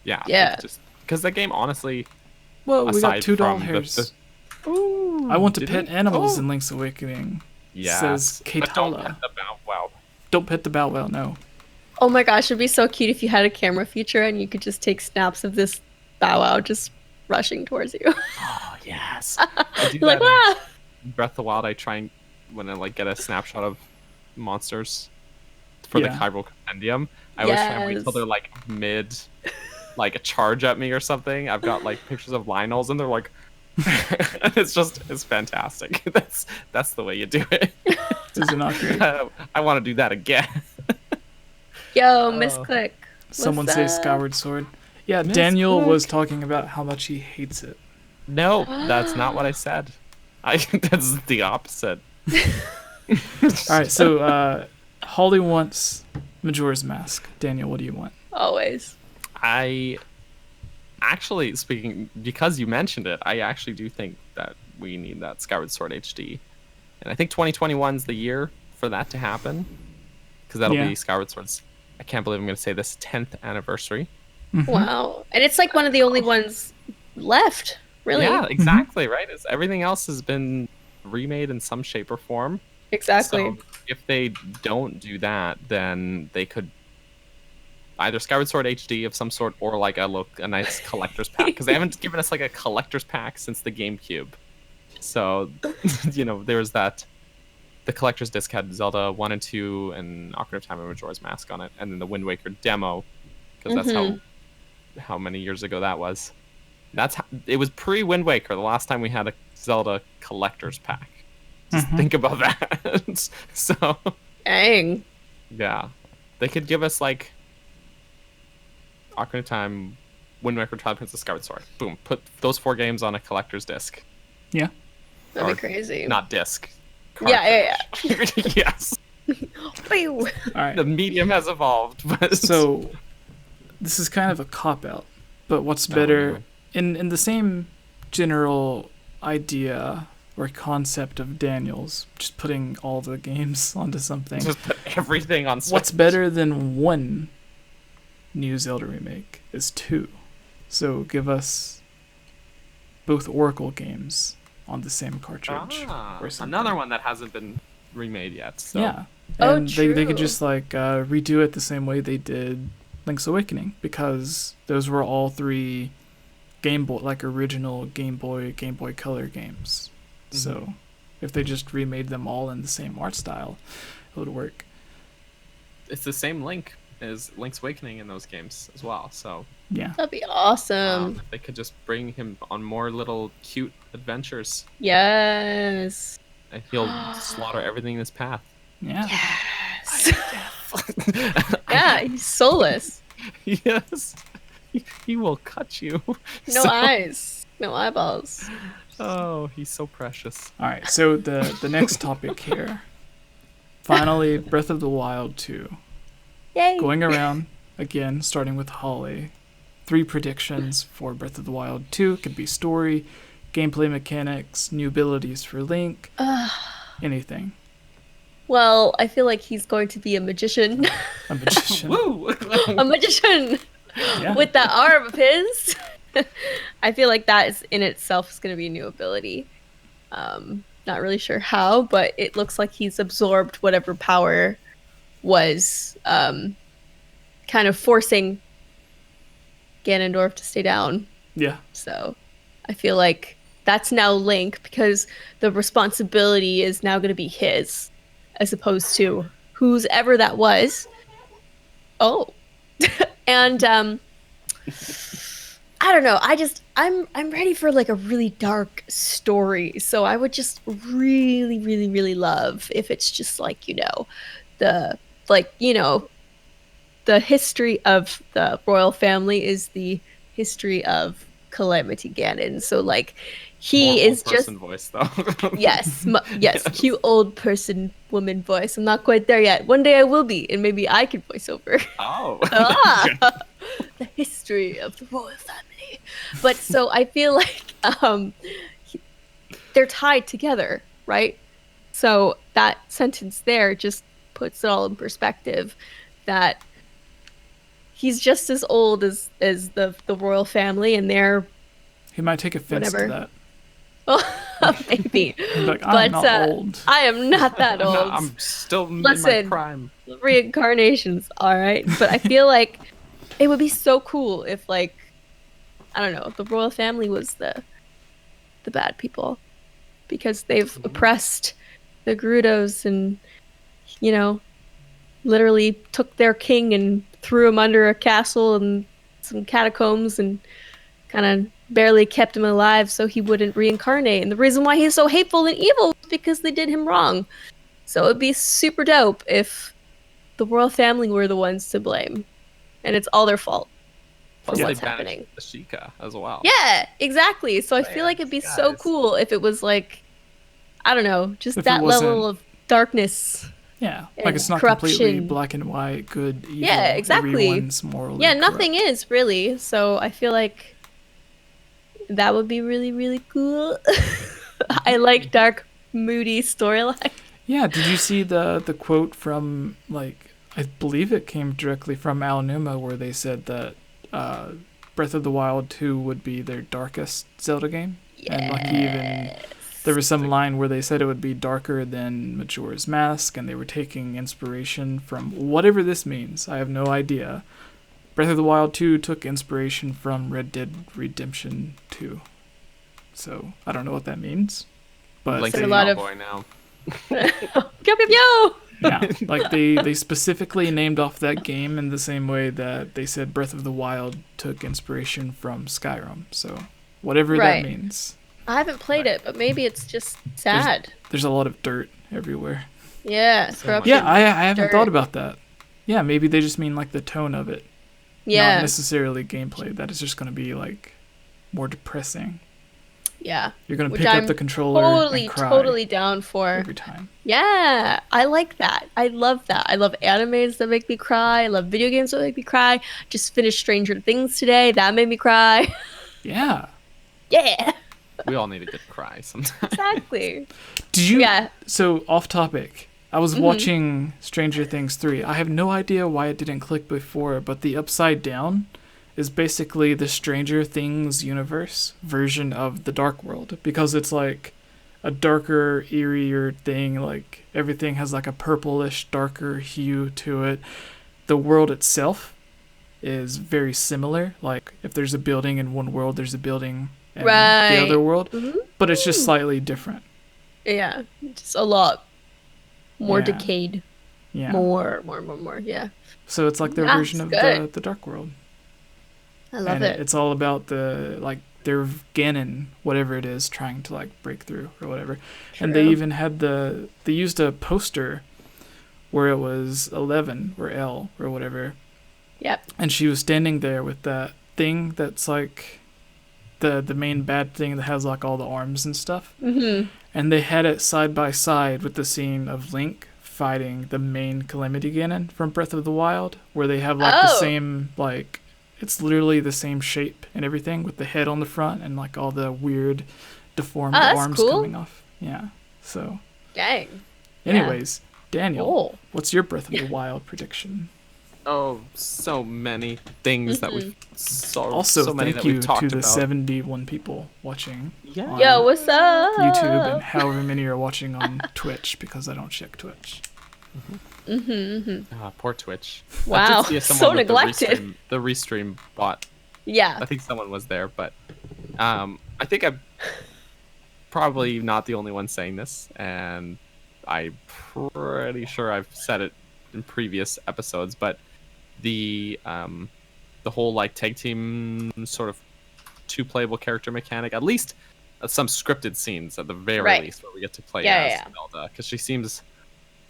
Yeah. Yeah. Just because that game, honestly, Well, we got aside two doll from hairs. Ooh, I want to did pet it? animals Oh. in Link's Awakening. Yes. Says But don't Katala. pet the Bow Wow. Don't pet the Bow Wow, no. Oh my gosh, it'd be so cute if you had a camera feature and you could just take snaps of this Bow Wow just rushing towards you. Oh yes. I do You're like, that ah! in Breath of the Wild. I try and when I like get a snapshot of monsters for the Yeah. Hyrule Compendium, I always try and wait till Yes. they're like mid, like a charge at me or something. I've got like pictures of Lionels and they're like, it's fantastic. That's the way you do it. Is it not great? I want to do that again. Yo, Misclick. Someone What's say up? Skyward Sword. Yeah, Miss Daniel Cook. was talking about how much he hates it. No, that's not what I said. That's the opposite. All right, so Holly wants Majora's Mask. Daniel, what do you want? Always. I actually, speaking, because you mentioned it, I actually do think that we need that Skyward Sword HD. And I think 2021 is the year for that to happen. Because that'll Yeah. be Skyward Sword's, I can't believe I'm going to say this, 10th anniversary. Wow. And it's like one of the only ones left, really. Yeah, exactly, right? Everything else has been remade in some shape or form. Exactly. So if they don't do that, then they could either Skyward Sword HD of some sort or like a nice collector's pack, because they haven't given us like a collector's pack since the GameCube. So, there's that. The collector's disc had Zelda 1 and 2 and Ocarina of Time and Majora's Mask on it, and then the Wind Waker demo, because that's how many years ago that was. It was pre-Wind Waker, the last time we had a Zelda collector's pack. Just think about that. So, Dang. yeah. They could give us, like, Ocarina of Time, Wind Waker, Twilight Princess, Skyward Sword. Boom. Put those 4 games on a collector's disc. Yeah. That'd Or be crazy. Not disc. Yeah. Yes. Pew. All right. The medium has evolved. But So this is kind of a cop-out, but what's better in the same general idea or concept of Daniel's, just putting all the games onto something. just put everything on Switch. What's better than one new Zelda remake is 2. So give us both Oracle games on the same cartridge or something. Another one that hasn't been remade yet. So. Yeah. Oh, And they could true. just like redo it the same way they did Link's Awakening, because those were all 3 Game Boy, like original Game Boy Color games. So if they just remade them all in the same art style, it would work. It's the same Link, is Link's Awakening in those games as well. So Yeah. That'd be awesome. if they could just bring him on more little cute adventures, Yes. and he'll slaughter everything in his path. Yeah. Yes. Yeah, he's soulless. Yes, he will cut you. No eyes. No eyeballs. Oh, he's so precious. All right. So the next topic here. Finally, Breath of the Wild 2. Yay. Going around again, starting with Holly. 3 predictions for Breath of the Wild 2. It could be story, gameplay mechanics, new abilities for Link, anything. Well, I feel like he's going to be a magician. A magician. Woo! A magician Yeah. with that arm of his. I feel like that is in itself is going to be a new ability. Not really sure how, but it looks like he's absorbed whatever power was kind of forcing Ganondorf to stay down. Yeah. So I feel like that's now Link because the responsibility is now going to be his as opposed to whose ever that was. Oh. And I don't know. I'm ready for like a really dark story. So I would just really, really, really love if it's just like, the history of the royal family is the history of Calamity Ganon. So like he More is old just person voice though. yes, cute old person woman voice. I'm not quite there yet. One day I will be, and maybe I can voice over. Oh. The history of the royal family. But so I feel like they're tied together, right? So that sentence there just puts it all in perspective that he's just as old as the royal family, and they're He might take offense Whatever. to that. maybe. He'd be like, I'm not old. I am not that old. I'm still in Listen. my prime. Reincarnations, all right, but I feel like it would be so cool if, like, I don't know, the royal family was the bad people because they've oppressed the Gerudos and literally took their king and threw him under a castle and some catacombs and kind of barely kept him alive so he wouldn't reincarnate. And the reason why he's so hateful and evil is because they did him wrong. So it'd be super dope if the royal family were the ones to blame, and it's all their fault for Plus, what's they banished happening. the Sheikah as well. Yeah, exactly. So I feel like it'd be so guys. cool if it was like, I don't know, just If it that level wasn't- of darkness. Yeah. And Like it's not completely corruption. black and white, good, evil. Yeah, exactly. Everyone's morally Yeah, nothing corrupt. is really. So I feel like that would be really, really cool. I like dark, moody storyline. Yeah, did you see the quote from, like, I believe it came directly from Aonuma where they said that Breath of the Wild 2 would be their darkest Zelda game? And like even there was some line where they said it would be darker than Majora's Mask, and they were taking inspiration from whatever this means. I have no idea. Breath of the Wild 2 took inspiration from Red Dead Redemption 2. So I don't know what that means. But Link's they, a lot of- cowboy now. Yo! yeah, like they specifically named off that game in the same way that they said Breath of the Wild took inspiration from Skyrim. So whatever Right. that means. I haven't played it, but maybe it's just sad. There's a lot of dirt everywhere. Yeah, So corruption. Yeah, I haven't dirt. thought about that. Yeah, maybe they just mean like the tone of it. Not Yeah, necessarily gameplay. That is just going to be like more depressing. yeah. You're going to Which pick I'm up the controller and cry totally down for. every time. Yeah, I like that. I love that. I love animes that make me cry. I love video games that make me cry. Just finished Stranger Things today. That made me cry. Yeah. Yeah, We all need a good cry sometimes. exactly. Did you? Yeah. So off topic. I was watching Stranger Things 3. I have no idea why it didn't click before, but the Upside Down is basically the Stranger Things universe version of the Dark World, because it's like a darker, eerier thing. Like everything has like a purplish, darker hue to it. The world itself is very similar. Like if there's a building in one world, there's a building in Right. the other world, Mhm. but it's just slightly different. Yeah, just a lot more Yeah. decayed. Yeah. More. Yeah. So it's like their Yeah, version it's of good. the Dark World. I love And it. it's all about the like their Ganon, whatever it is, trying to like break through or whatever. And they True. even had they used a poster where it was 11 or L or whatever. Yep. And she was standing there with that thing that's like the main bad thing that has like all the arms and stuff. Mm-hmm. And they had it side by side with the scene of Link fighting the main Calamity Ganon from Breath of the Wild, where they have like the Oh. same like it's literally the same shape and everything with the head on the front and like all the weird deformed Oh, that's arms cool. coming off. Yeah. So Dang. Yeah. anyways, Daniel, Cool. what's your Breath of the Wild prediction? Oh, so many things that we've Also, so many thank that you we've talked to the about. 71 people watching Yeah. on Yo, what's up? YouTube and however many are watching on Twitch because I don't check Twitch. Poor Twitch. Wow, I did see so someone with neglected. The restream bot. Yeah. I think someone was there, but I think I'm probably not the only one saying this, and I'm pretty sure I've said it in previous episodes, but the whole like tag team sort of two playable character mechanic, at least some scripted scenes at the very Right. least where we get to play Yeah, as yeah. Zelda, because she seems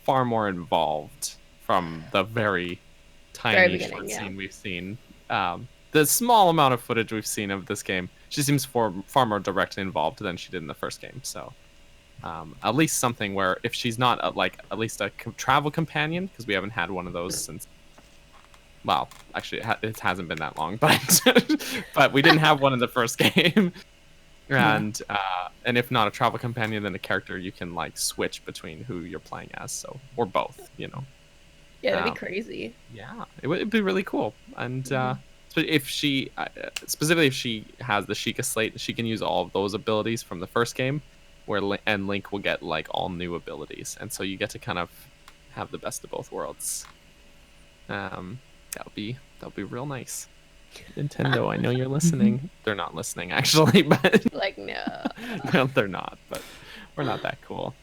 far more involved from the very tiny Very beginning, short yeah. scene we've seen. The small amount of footage we've seen of this game, she seems far more directly involved than she did in the first game. So at least something where if she's not at least a travel companion, because we haven't had one of those since. Well, actually, it hasn't been that long, but but we didn't have one in the first game. And if not a travel companion, then a character you can like switch between who you're playing as, so or both, you know. Yeah, that'd be crazy. Yeah, it'd be really cool. And so if she specifically if she has the Sheikah Slate, she can use all of those abilities from the first game, where Link will get like all new abilities, and so you get to kind of have the best of both worlds. That'll be real nice. Nintendo, I know you're listening. They're not listening actually, but Like, no. no, they're not. But we're not that cool.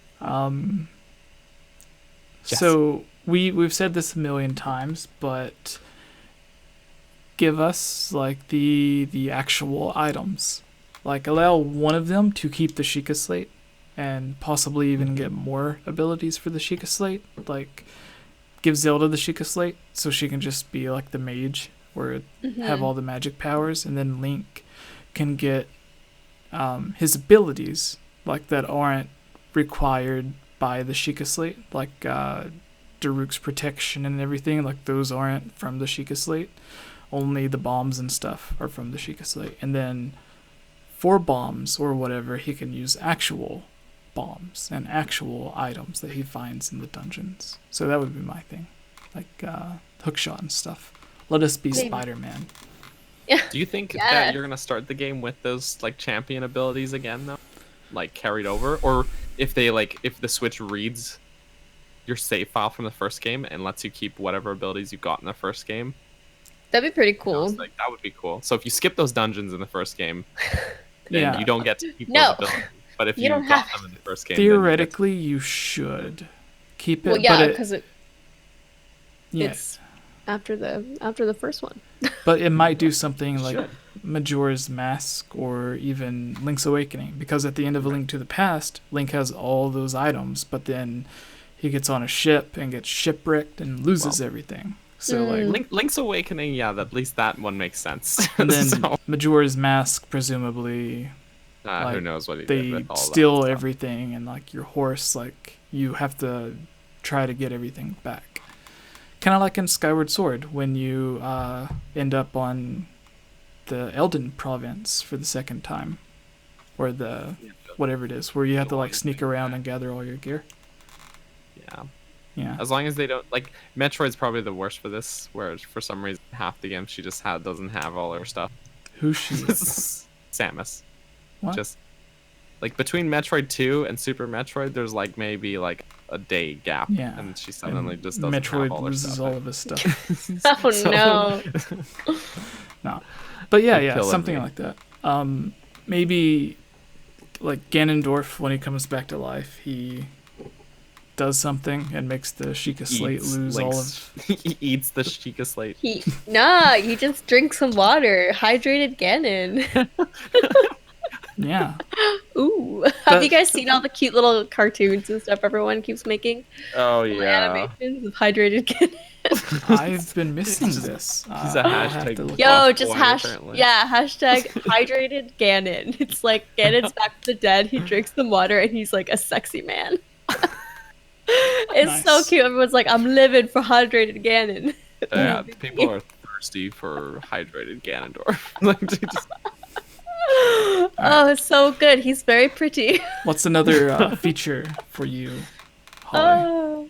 Yes. So we've said this a million times, but give us like the actual items. Like allow one of them to keep the Sheikah Slate and possibly even get more abilities for the Sheikah Slate. Like give Zelda the Sheikah Slate so she can just be like the mage or have all the magic powers, and then Link can get his abilities like that aren't required by the Sheikah Slate, like Daruk's protection and everything. Like those aren't from the Sheikah Slate. Only the bombs and stuff are from the Sheikah Slate. And then for bombs or whatever, he can use actual bombs and actual items that he finds in the dungeons. So that would be my thing, like hookshot and stuff. Let us be Maybe. Spider-Man. Yeah. Do you think Yes. that you're gonna start the game with those like champion abilities again though, like carried over, or if the Switch reads your save file from the first game and lets you keep whatever abilities you got in the first game? That'd be pretty I cool. was like, that would be cool. So if you skip those dungeons in the first game, then Yeah. you don't get to keep No. those abilities. But if You you, don't got have- them in the first game, then you get to- Theoretically, you should keep it, Well, yeah, but because yeah, it's after the first one. but it might do something like Should. Majora's Mask or even Link's Awakening, because at the end of A Link to the Past, Link has all those items, but then he gets on a ship and gets shipwrecked and loses everything. So like, Link's Awakening, yeah, at least that one makes sense. and then So, Majora's Mask, presumably who like, knows what he did they with all steal that stuff. everything, and like your horse, like you have to try to get everything back. Kind of like in Skyward Sword, when you end up on the Elden province for the second time, or the whatever it is, where you have to like sneak around and gather all your gear. Yeah. Yeah, As long as they don't like Metroid's probably the worst for this, where for some reason half the game she just doesn't have all her stuff. who's she? Samus. What? Just like between Metroid 2 and Super Metroid, there's like maybe like a day gap, Yeah, and she suddenly and just doesn't Metroid have all her loses stuff. all of his stuff. Oh So- no. No, but yeah, You're killing something me. like that. Maybe like Ganondorf, when he comes back to life, he does something and makes the Sheikah Slate lose all of. He eats the Sheikah Slate. He just drinks some water. Hydrated Ganon. Yeah. Ooh. Have you guys seen all the cute little cartoons and stuff everyone keeps making? Oh Little yeah. animations of Hydrated Ganon. I've been missing this. He's a I'll have to hashtag. look Yo, up. just boy, apparently. hashtag Hydrated Ganon. It's like Ganon's back from the dead. He drinks some water and he's like a sexy man. It's so Nice. cute. Everyone's like, I'm living for Hydrated Ganon. Yeah, people are thirsty for hydrated Ganondorf. Like, they just- Oh, it's so good. He's very pretty. What's another feature for you, Holly?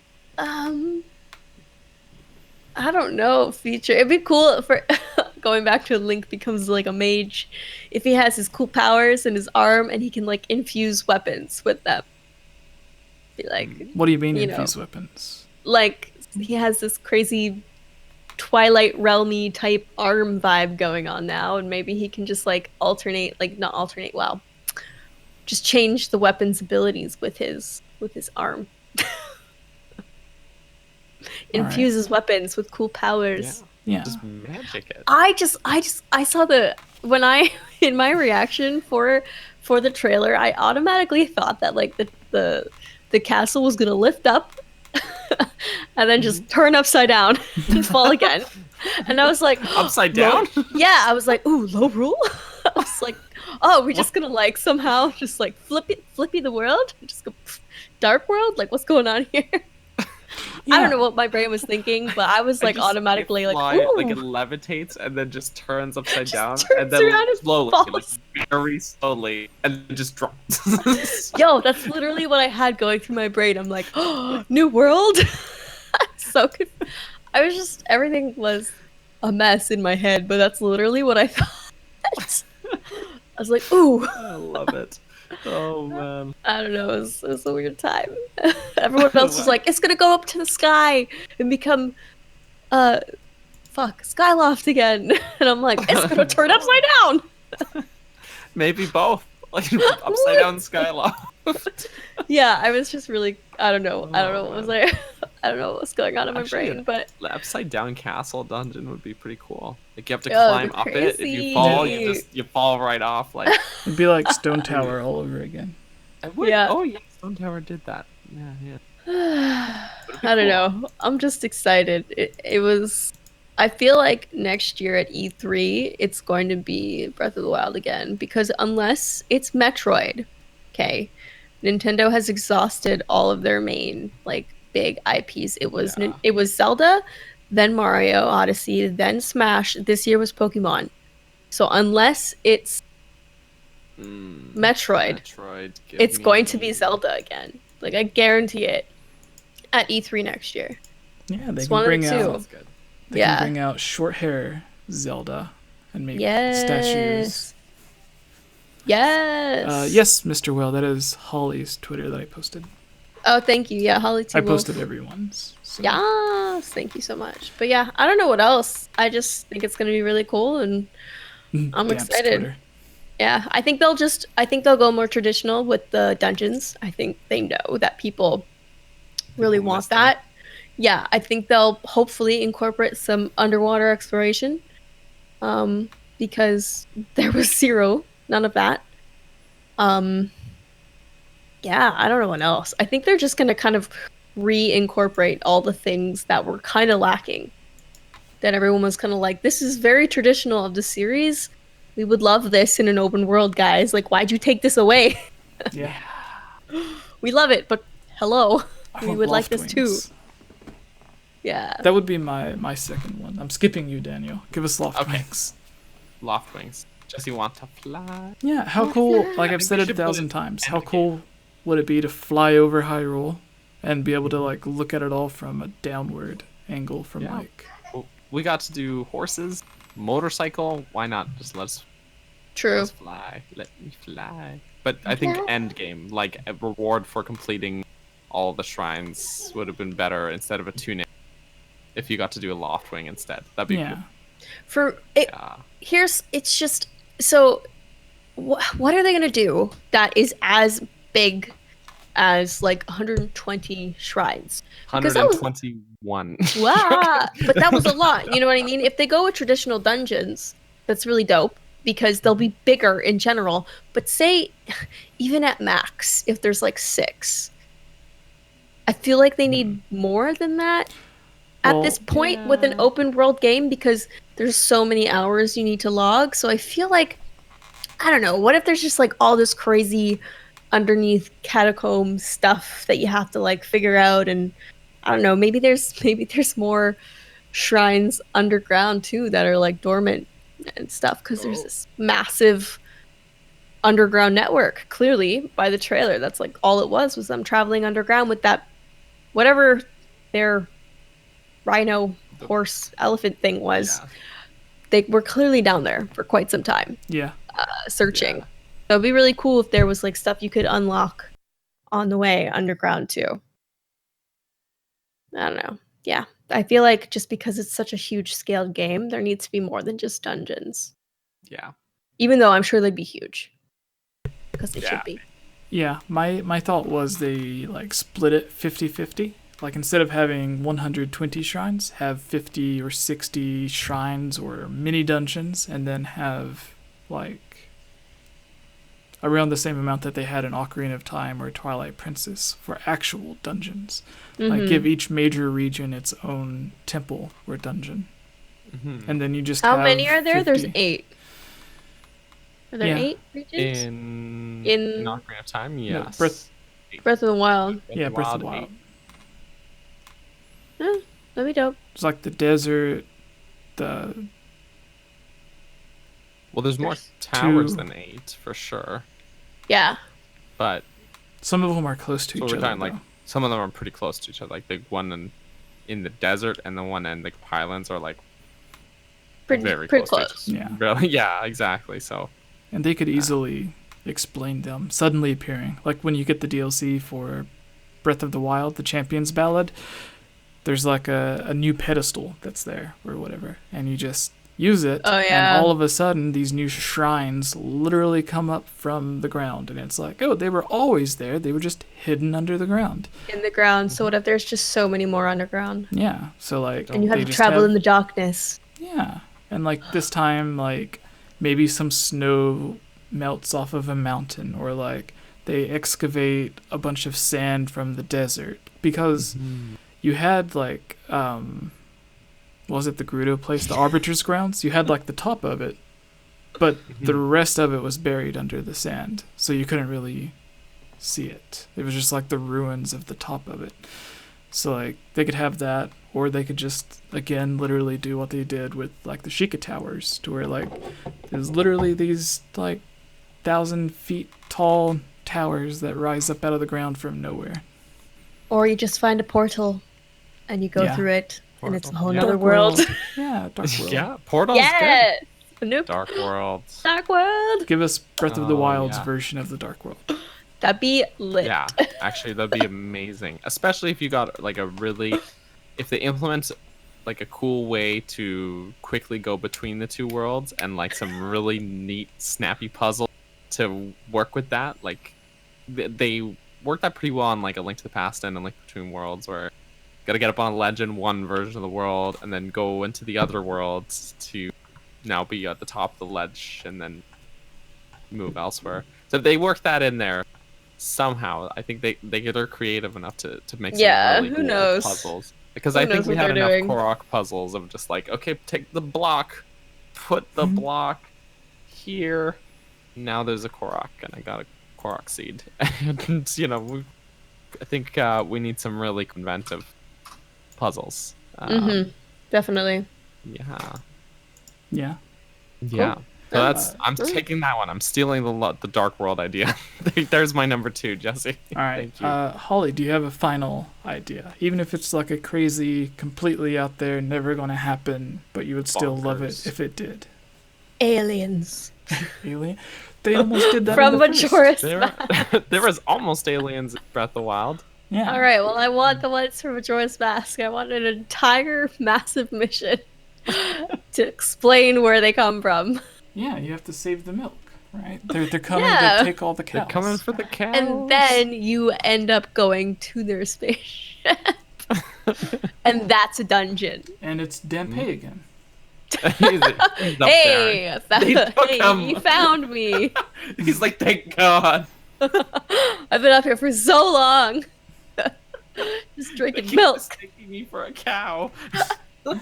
I don't know. Feature. It'd be cool for going back to Link becomes like a mage, if he has his cool powers in his arm and he can like infuse weapons with them. Be like, What do you mean you know. infuse weapons? like he has this crazy Twilight Realmy type arm vibe going on now, and maybe he can just like alternate, like not alternate. Wow, just change the weapon's abilities with his arm. Infuses weapons with cool powers. Yeah. just magic it. I saw when I in my reaction for the trailer, I automatically thought that like the castle was gonna lift up and then just turn upside down and fall again. And I was like, Upside down? yeah, I was like, ooh, low rule. I was like, oh, we're just gonna like somehow just like flippy the world, just go dark world. Like, what's going on here? I don't know what my brain was thinking, but I was like Just- automatically it like, fly- ooh. like it levitates and then just turns upside down turns and then around and slowly, falls. like very slowly, and then just drops. Yo, that's literally what I had going through my brain. I'm like, oh, new world. So good. I was just everything was a mess in my head, but that's literally what I thought. I was like, ooh. I love it. Oh man. I don't know. It was a weird time. Everyone else was like, it's gonna go up to the sky and become, Skyloft again. And I'm like, it's gonna turn upside down. Maybe both. Like upside down Skyloft. Yeah, I was just really, I don't know. I don't know Oh, what was man. there. I don't know what was going on in my Actually, brain, but The upside down castle dungeon would be pretty cool. Like you have to Oh, climb it'd up be it. If crazy. you fall, you fall right off. Like It'd be like Stone Tower all over again. I would. Yeah. Oh yeah, Stone Tower did that. Yeah, yeah. I don't know. I'm just excited. It was. I feel like next year at E3, it's going to be Breath of the Wild again, because unless it's Metroid, okay, Nintendo has exhausted all of their main like big IPs. It was Yeah. it was Zelda, then Mario Odyssey, then Smash. This year was Pokemon. So unless it's Metroid, Give it's going to me- be Zelda again. Like I guarantee it at E3 next year. Yeah, they It's can one of the bring two. out. Sounds good. They Yeah. can bring out short hair Zelda and make Yes. statues. Yes. Yes, Mr. Well, that is Holly's Twitter that I posted. Oh, thank you. Yeah, Holly T. I Wolf. posted everyone's. So. Yes, thank you so much. But yeah, I don't know what else. I just think it's gonna be really cool, and I'm Damps excited. Twitter. yeah, I think they'll go more traditional with the dungeons. I think they know that people really People want miss them. that. Yeah, I think they'll hopefully incorporate some underwater exploration, because there was none of that. Yeah, I don't know what else. I think they're just gonna kind of reincorporate all the things that were kind of lacking. That everyone was kind of like, this is very traditional of the series. We would love this in an open world, guys. Like, why'd you take this away? Yeah. We love it, but hello, I we want would like Loft this too. Wings. Yeah. That would be my second one. I'm skipping you, Daniel. Give us Loft Okay. Wings. Loft wings. Jesse want to fly. Yeah, how cool, like I've think said we it should 1,000 put it times, in how the cool would it be to fly over Hyrule and be able to like look at it all from a downward angle from Yeah. like Well, we got to do horses, motorcycle. Why not just let us True. fly? Let me fly. But I think end game, like a reward for completing all the shrines, would have been better instead of a tunic. If you got to do a loft wing instead, that'd be yeah. For it, Yeah. it's just so. What are they gonna do that is as big as like 120 shrines. Because that was 121. wow, but that was a lot. You know what I mean? If they go with traditional dungeons, that's really dope because they'll be bigger in general. But say, even at max, if there's like 6, I feel like they need more than that at this point with an open world game because there's so many hours you need to log. So I feel like, I don't know, what if there's just like all this crazy underneath catacomb stuff that you have to like figure out, and I don't know, maybe there's more shrines underground too that are like dormant and stuff because there's this massive underground network. Clearly, by the trailer, that's like all it was them traveling underground with that whatever their rhino horse elephant thing was. Yeah. They were clearly down there for quite some time. Yeah. Searching. Yeah. So it'd be really cool if there was like stuff you could unlock on the way underground too. I don't know. Yeah. I feel like just because it's such a huge scaled game, there needs to be more than just dungeons. Yeah. Even though I'm sure they'd be huge. Because they should be. Yeah, my thought was they like split it 50-50. Like instead of having 120 shrines, have 50 or 60 shrines or mini dungeons, and then have like around the same amount that they had in Ocarina of Time or Twilight Princess for actual dungeons. Like give each major region its own temple or dungeon. And then you just How have many are there? 50. There's 8. Are there Yeah. 8 regions? In Ocarina of Time, No, yes. Breath of the Wild. Yeah, Breath of the Wild. 8. That'd be dope. It's like the desert, the Well, there's more There's towers 2. than 8 for sure, Yeah. but some of them are close to so each we're other. talking like though. some of them are pretty close to each other. Like the one in the desert and the one in the highlands are like Pretty very close. close. To each other. Yeah. Really, yeah, exactly. So And they could easily explain them suddenly appearing. Like when you get the DLC for Breath of the Wild, the Champions Ballad, there's like a new pedestal that's there or whatever, and you just use it, Oh, yeah. and all of a sudden these new shrines literally come up from the ground, and it's like, oh, they were always there, they were just hidden under the ground. In the ground. So what if there's just so many more underground? Yeah, so like And you have they to just travel have- in the darkness. Yeah, and like this time, like maybe some snow melts off of a mountain, or like they excavate a bunch of sand from the desert because you had like was it the Gerudo place, the Arbiter's Grounds? You had like the top of it, but the rest of it was buried under the sand, so you couldn't really see it. It was just like the ruins of the top of it. So like they could have that, or they could just again literally do what they did with like the Sheikah Towers, to where like there's literally these like 1,000 feet tall towers that rise up out of the ground from nowhere. Or you just find a portal and you go Yeah. through it and it's a whole Yeah. nother Dark world. Yeah, Dark World. yeah, Portal's Yes! Nope. good. Dark World. Dark World. Give us Breath of the Oh, Wild's yeah. version of the Dark World. That'd be lit. Yeah, actually, that'd be amazing. Especially if you got like if they implement like a cool way to quickly go between the two worlds and like some really neat, snappy puzzle to work with that. Like they worked that pretty well on like A Link to the Past and A Link Between Worlds, where you gotta get up on a ledge in one version of the world and then go into the other worlds to now be at the top of the ledge and then move elsewhere. So if they worked that in there somehow, I think they're creative enough to make some Yeah, really who cool knows? puzzles. Because Who I think knows we what had they're enough doing? Korok puzzles of just like, okay, take the block, put the block here. Now there's a Korok, and I got a Korok seed. And you know, I think we need some really inventive puzzles. Definitely. Yeah. Yeah. Yeah. So I'm taking that one. I'm stealing the Dark World idea. There's my number 2, Jesse. All right. Thank you. Holly, do you have a final idea? Even if it's like a crazy, completely out there, never gonna happen, but you would still love it Bonkers. if it did. Aliens. Alien? They almost did that From in the first. Majora's There was almost aliens in Breath of the Wild. Yeah. All right, well, I want the ones from Majora's Mask. I want an entire massive mission to explain where they come from. Yeah, you have to save the milk. Right? They're coming Yeah. to take all the cows. They're coming for the cows. And then you end up going to their spaceship. And that's a dungeon. And it's Denpei again. he's up Hey, They took him. he found me. there. He's like, thank God. I've been up here for so long. Just drinking He milk. was taking me for a cow. Oh,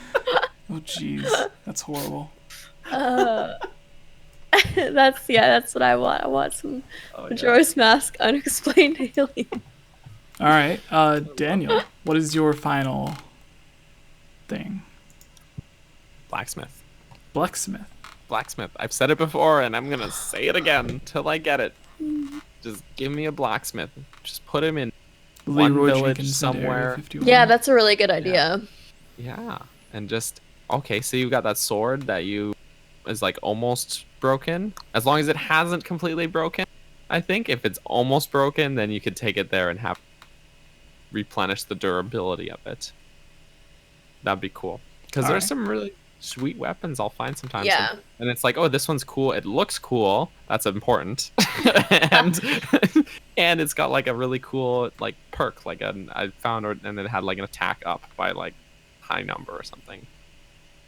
jeez. That's horrible. That's what I want. I want some Oh, yeah. Majora's Mask unexplained alien. All right. Daniel, what is your final thing? Blacksmith. Blacksmith. I've said it before, and I'm gonna say it again till I get it. Just give me a blacksmith. Just put him in one Leroy village Jenkins in Area somewhere. 51. Yeah, that's a really good idea. Yeah, and just okay. So you got that sword that is like almost broken. As long as it hasn't completely broken, I think if it's almost broken, then you could take it there and have replenish the durability of it. That'd be cool. Because there's Alright. some really sweet weapons I'll find sometimes. Yeah. And it's like, oh, this one's cool. It looks cool. That's important. and and it's got like a really cool like perk. I found and it had like an attack up by like high number or something.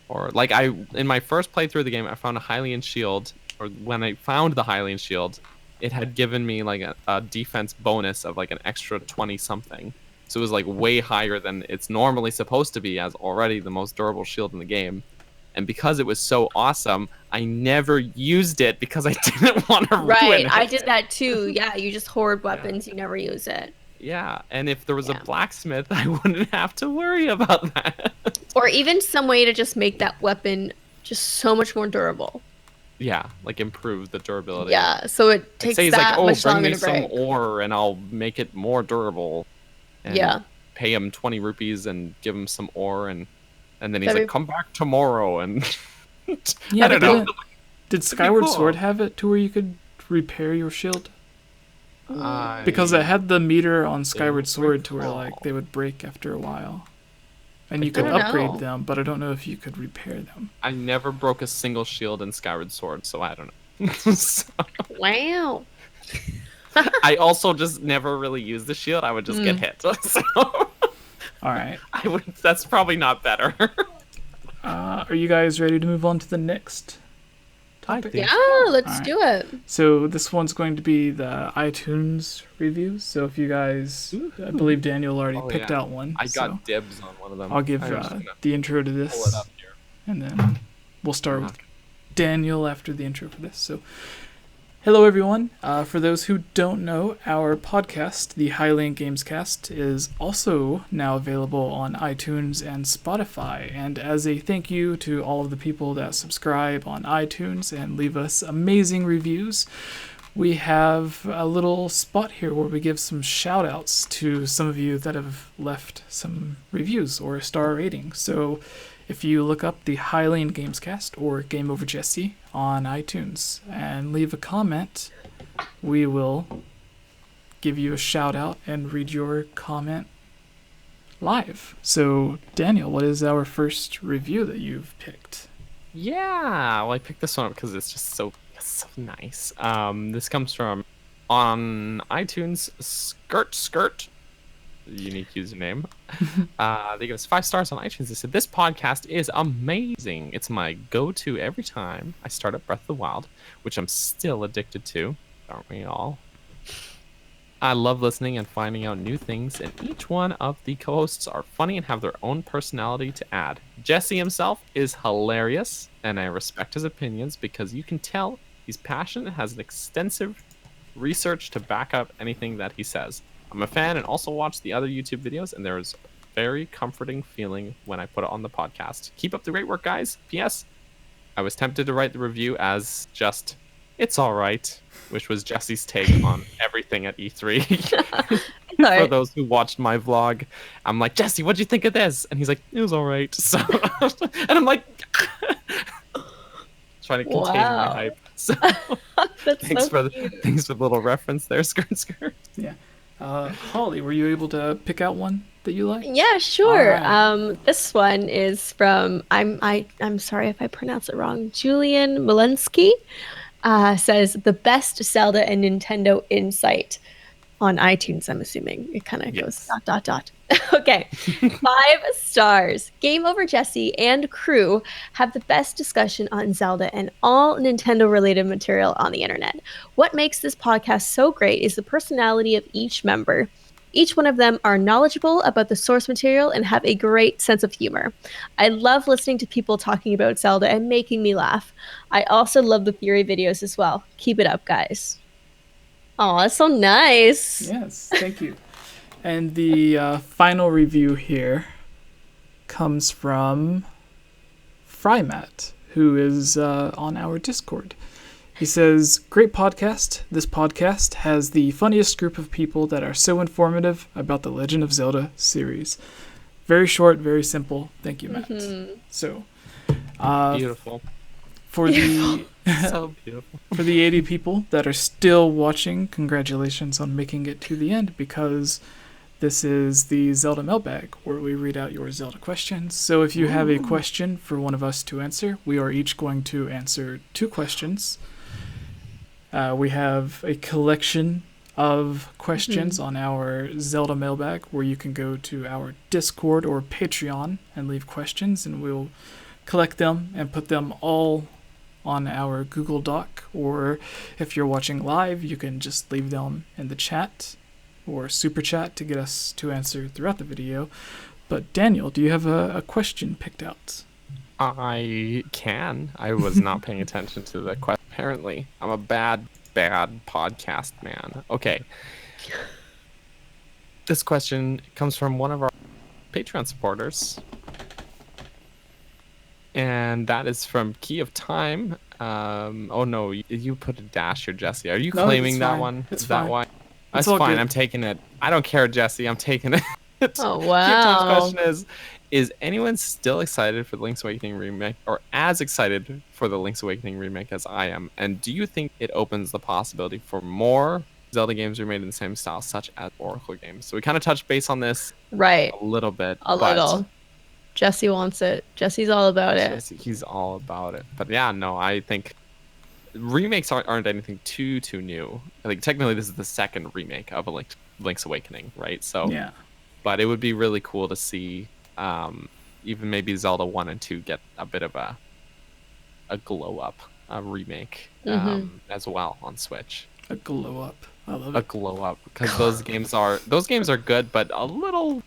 Or like in my first playthrough of the game, I found a Hylian shield. Or when I found the Hylian shield, it had given me like a defense bonus of like an extra 20 something. So it was like way higher than it's normally supposed to be, as already the most durable shield in the game. And because it was so awesome, I never used it because I didn't want to ruin Right, it. I did that too. Yeah, you just hoard weapons, you never use it. Yeah, and if there was a Yeah. blacksmith, I wouldn't have to worry about that. Or even some way to just make that weapon just so much more durable. Yeah, like improve the durability. Yeah, so it Like, takes say he's that like, oh, much bring longer me to some break. ore and I'll make it more durable. And Yeah. pay him 20 rupees and give him some ore and then he's That'd like, come back tomorrow and Yeah, I don't know. Did Skyward cool. Sword have it to where you could repair your shield? I Because it had the meter on Skyward don't Sword to where recall. like they would break after a while. And I you could don't upgrade know. them, but I don't know if you could repair them. I never broke a single shield in Skyward Sword, so I don't know. So, Wow. I also just never really used the shield. I would just get hit. So Alright. that's probably not better. Are you guys ready to move on to the next topic? think- Yeah, let's Alright. do it. So this one's going to be the iTunes reviews. So if you guys, I believe Daniel already Oh, picked yeah. out one. I so got dibs on one of them. I'll give I'm just gonna the intro to pull it this, up here. and then we'll start with Okay. Daniel after the intro for this. So, hello everyone. For those who don't know, our podcast, the Highland Games Cast, is also now available on iTunes and Spotify. And as a thank you to all of the people that subscribe on iTunes and leave us amazing reviews, we have a little spot here where we give some shout outs to some of you that have left some reviews or a star rating. So if you look up the Highland Gamescast or Game Over Jesse on iTunes and leave a comment, we will give you a shout out and read your comment live. So Daniel, what is our first review that you've picked? Yeah, well, I picked this one up because it's just so nice. This comes from on iTunes, Skirt, unique username. They give us 5 stars on iTunes. They said this podcast is amazing. It's my go-to every time I start up Breath of the Wild, which I'm still addicted to, aren't we all? I love listening and finding out new things, and each one of the co-hosts are funny and have their own personality to add. Jesse himself is hilarious, and I respect his opinions because you can tell he's passionate and has an extensive research to back up anything that he says. I'm a fan and also watch the other YouTube videos, and there's a very comforting feeling when I put it on the podcast. Keep up the great work, guys. P.S. I was tempted to write the review as just, it's alright, which was Jesse's take on everything at E3. For Alright. those who watched my vlog, I'm like, Jesse, what'd you think of this? And he's like, it was alright. So, and I'm like, trying to contain my Wow. hype. So, That's thanks so for cute. thanks for the little reference there, skirt. Yeah. Holly, were you able to pick out one that you like? Yeah, sure. Alright. This one is from I'm sorry if I pronounce it wrong. Julian Malensky. says the best Zelda and Nintendo insight on iTunes, I'm assuming. It kind of goes ... Okay. 5 stars. Game Over Jesse and crew have the best discussion on Zelda and all Nintendo related material on the internet. What makes this podcast so great is the personality of each member. Each one of them are knowledgeable about the source material and have a great sense of humor. I love listening to people talking about Zelda and making me laugh. I also love the theory videos as well. Keep it up, guys. Oh, that's so nice. Yes, thank you. And the final review here comes from Frymat, who is on our Discord. He says, great podcast. This podcast has the funniest group of people that are so informative about the Legend of Zelda series. Very short, very simple. Thank you, Matt. Mm-hmm. So, beautiful. For the so beautiful. For the 80 people that are still watching, congratulations on making it to the end, because this is the Zelda mailbag where we read out your Zelda questions. So if you have a question for one of us to answer, we are each going to answer 2 questions. We have a collection of questions on our Zelda mailbag where you can go to our Discord or Patreon and leave questions, and we'll collect them and put them all on our Google Doc, or if you're watching live, you can just leave them in the chat or super chat to get us to answer throughout the video. But Daniel, do you have a question picked out? I can. I was not paying attention to the question. Apparently, I'm a bad podcast man. Okay. This question comes from one of our Patreon supporters. And that is from Key of Time. Oh no, you put a dash here, Jesse. Are you claiming that one? It's is fine. that why? It's That's all fine. good. I'm taking it. I don't care, Jesse. I'm taking it. Oh, Key of wow. Time's question is anyone still excited for the Link's Awakening remake, or as excited for the Link's Awakening remake as I am? And do you think it opens the possibility for more Zelda games remade in the same style, such as Oracle games? So we kind of touched base on this Right. a little bit. A little. Jesse wants it. Jesse's all about it. Jesse, he's all about it. But yeah, no, I think remakes aren't anything too new. I think technically this is the second remake of Link's Awakening, right? So Yeah. But it would be really cool to see even maybe Zelda 1 and 2 get a bit of a glow up, a remake as well on Switch. A glow up. I love A it. glow up, because those games are good, but a little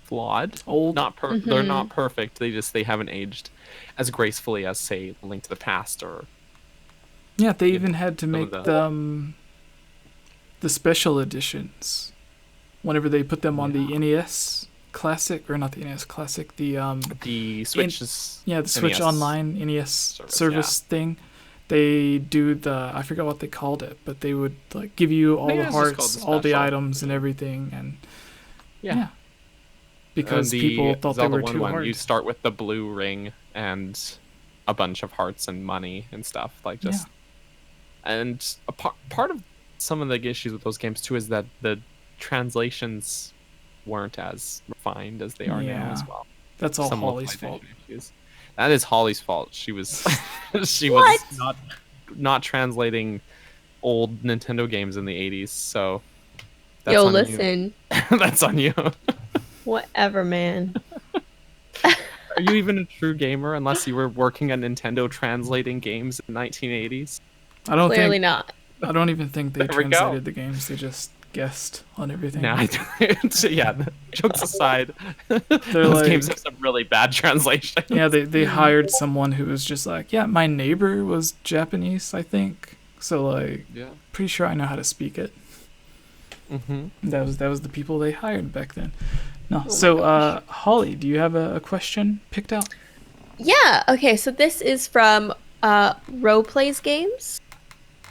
flawed. Old. They're not perfect. They haven't aged as gracefully as, say, Link to the Past or. Yeah, they even had to some make of the special editions whenever they put them on the NES Classic, or not the NES Classic, the Switch the Switch NES Online NES service thing. They do I forgot what they called it, but they would like give you all think the it was just hearts, called the all the special. items and everything, and Yeah. because And the people thought Zelda they were 1 too one, hard. you start with the blue ring and a bunch of hearts and money and stuff, and a part of some of the issues with those games too is that the translations weren't as refined as they are now as well. That's all Some Holly's localization fault. issues. That is Holly's fault. She was she What? was not translating old Nintendo games in the 80s, so that's Yo, on listen. you. That's on you. Whatever, man. Are you even a true gamer unless you were working at Nintendo translating games in the 1980s? I don't Clearly think. not. I don't even think they There we go. translated the games. They just guessed on everything. Nah, jokes aside, They're those like, games have some really bad translation. yeah, they hired someone who was just like, yeah, my neighbor was Japanese, I think. So like, Yeah. pretty sure I know how to speak it. Mm-hmm. That was the people they hired back then. No, my so Holly, do you have a question picked out? Yeah. Okay. So this is from Row Plays Games.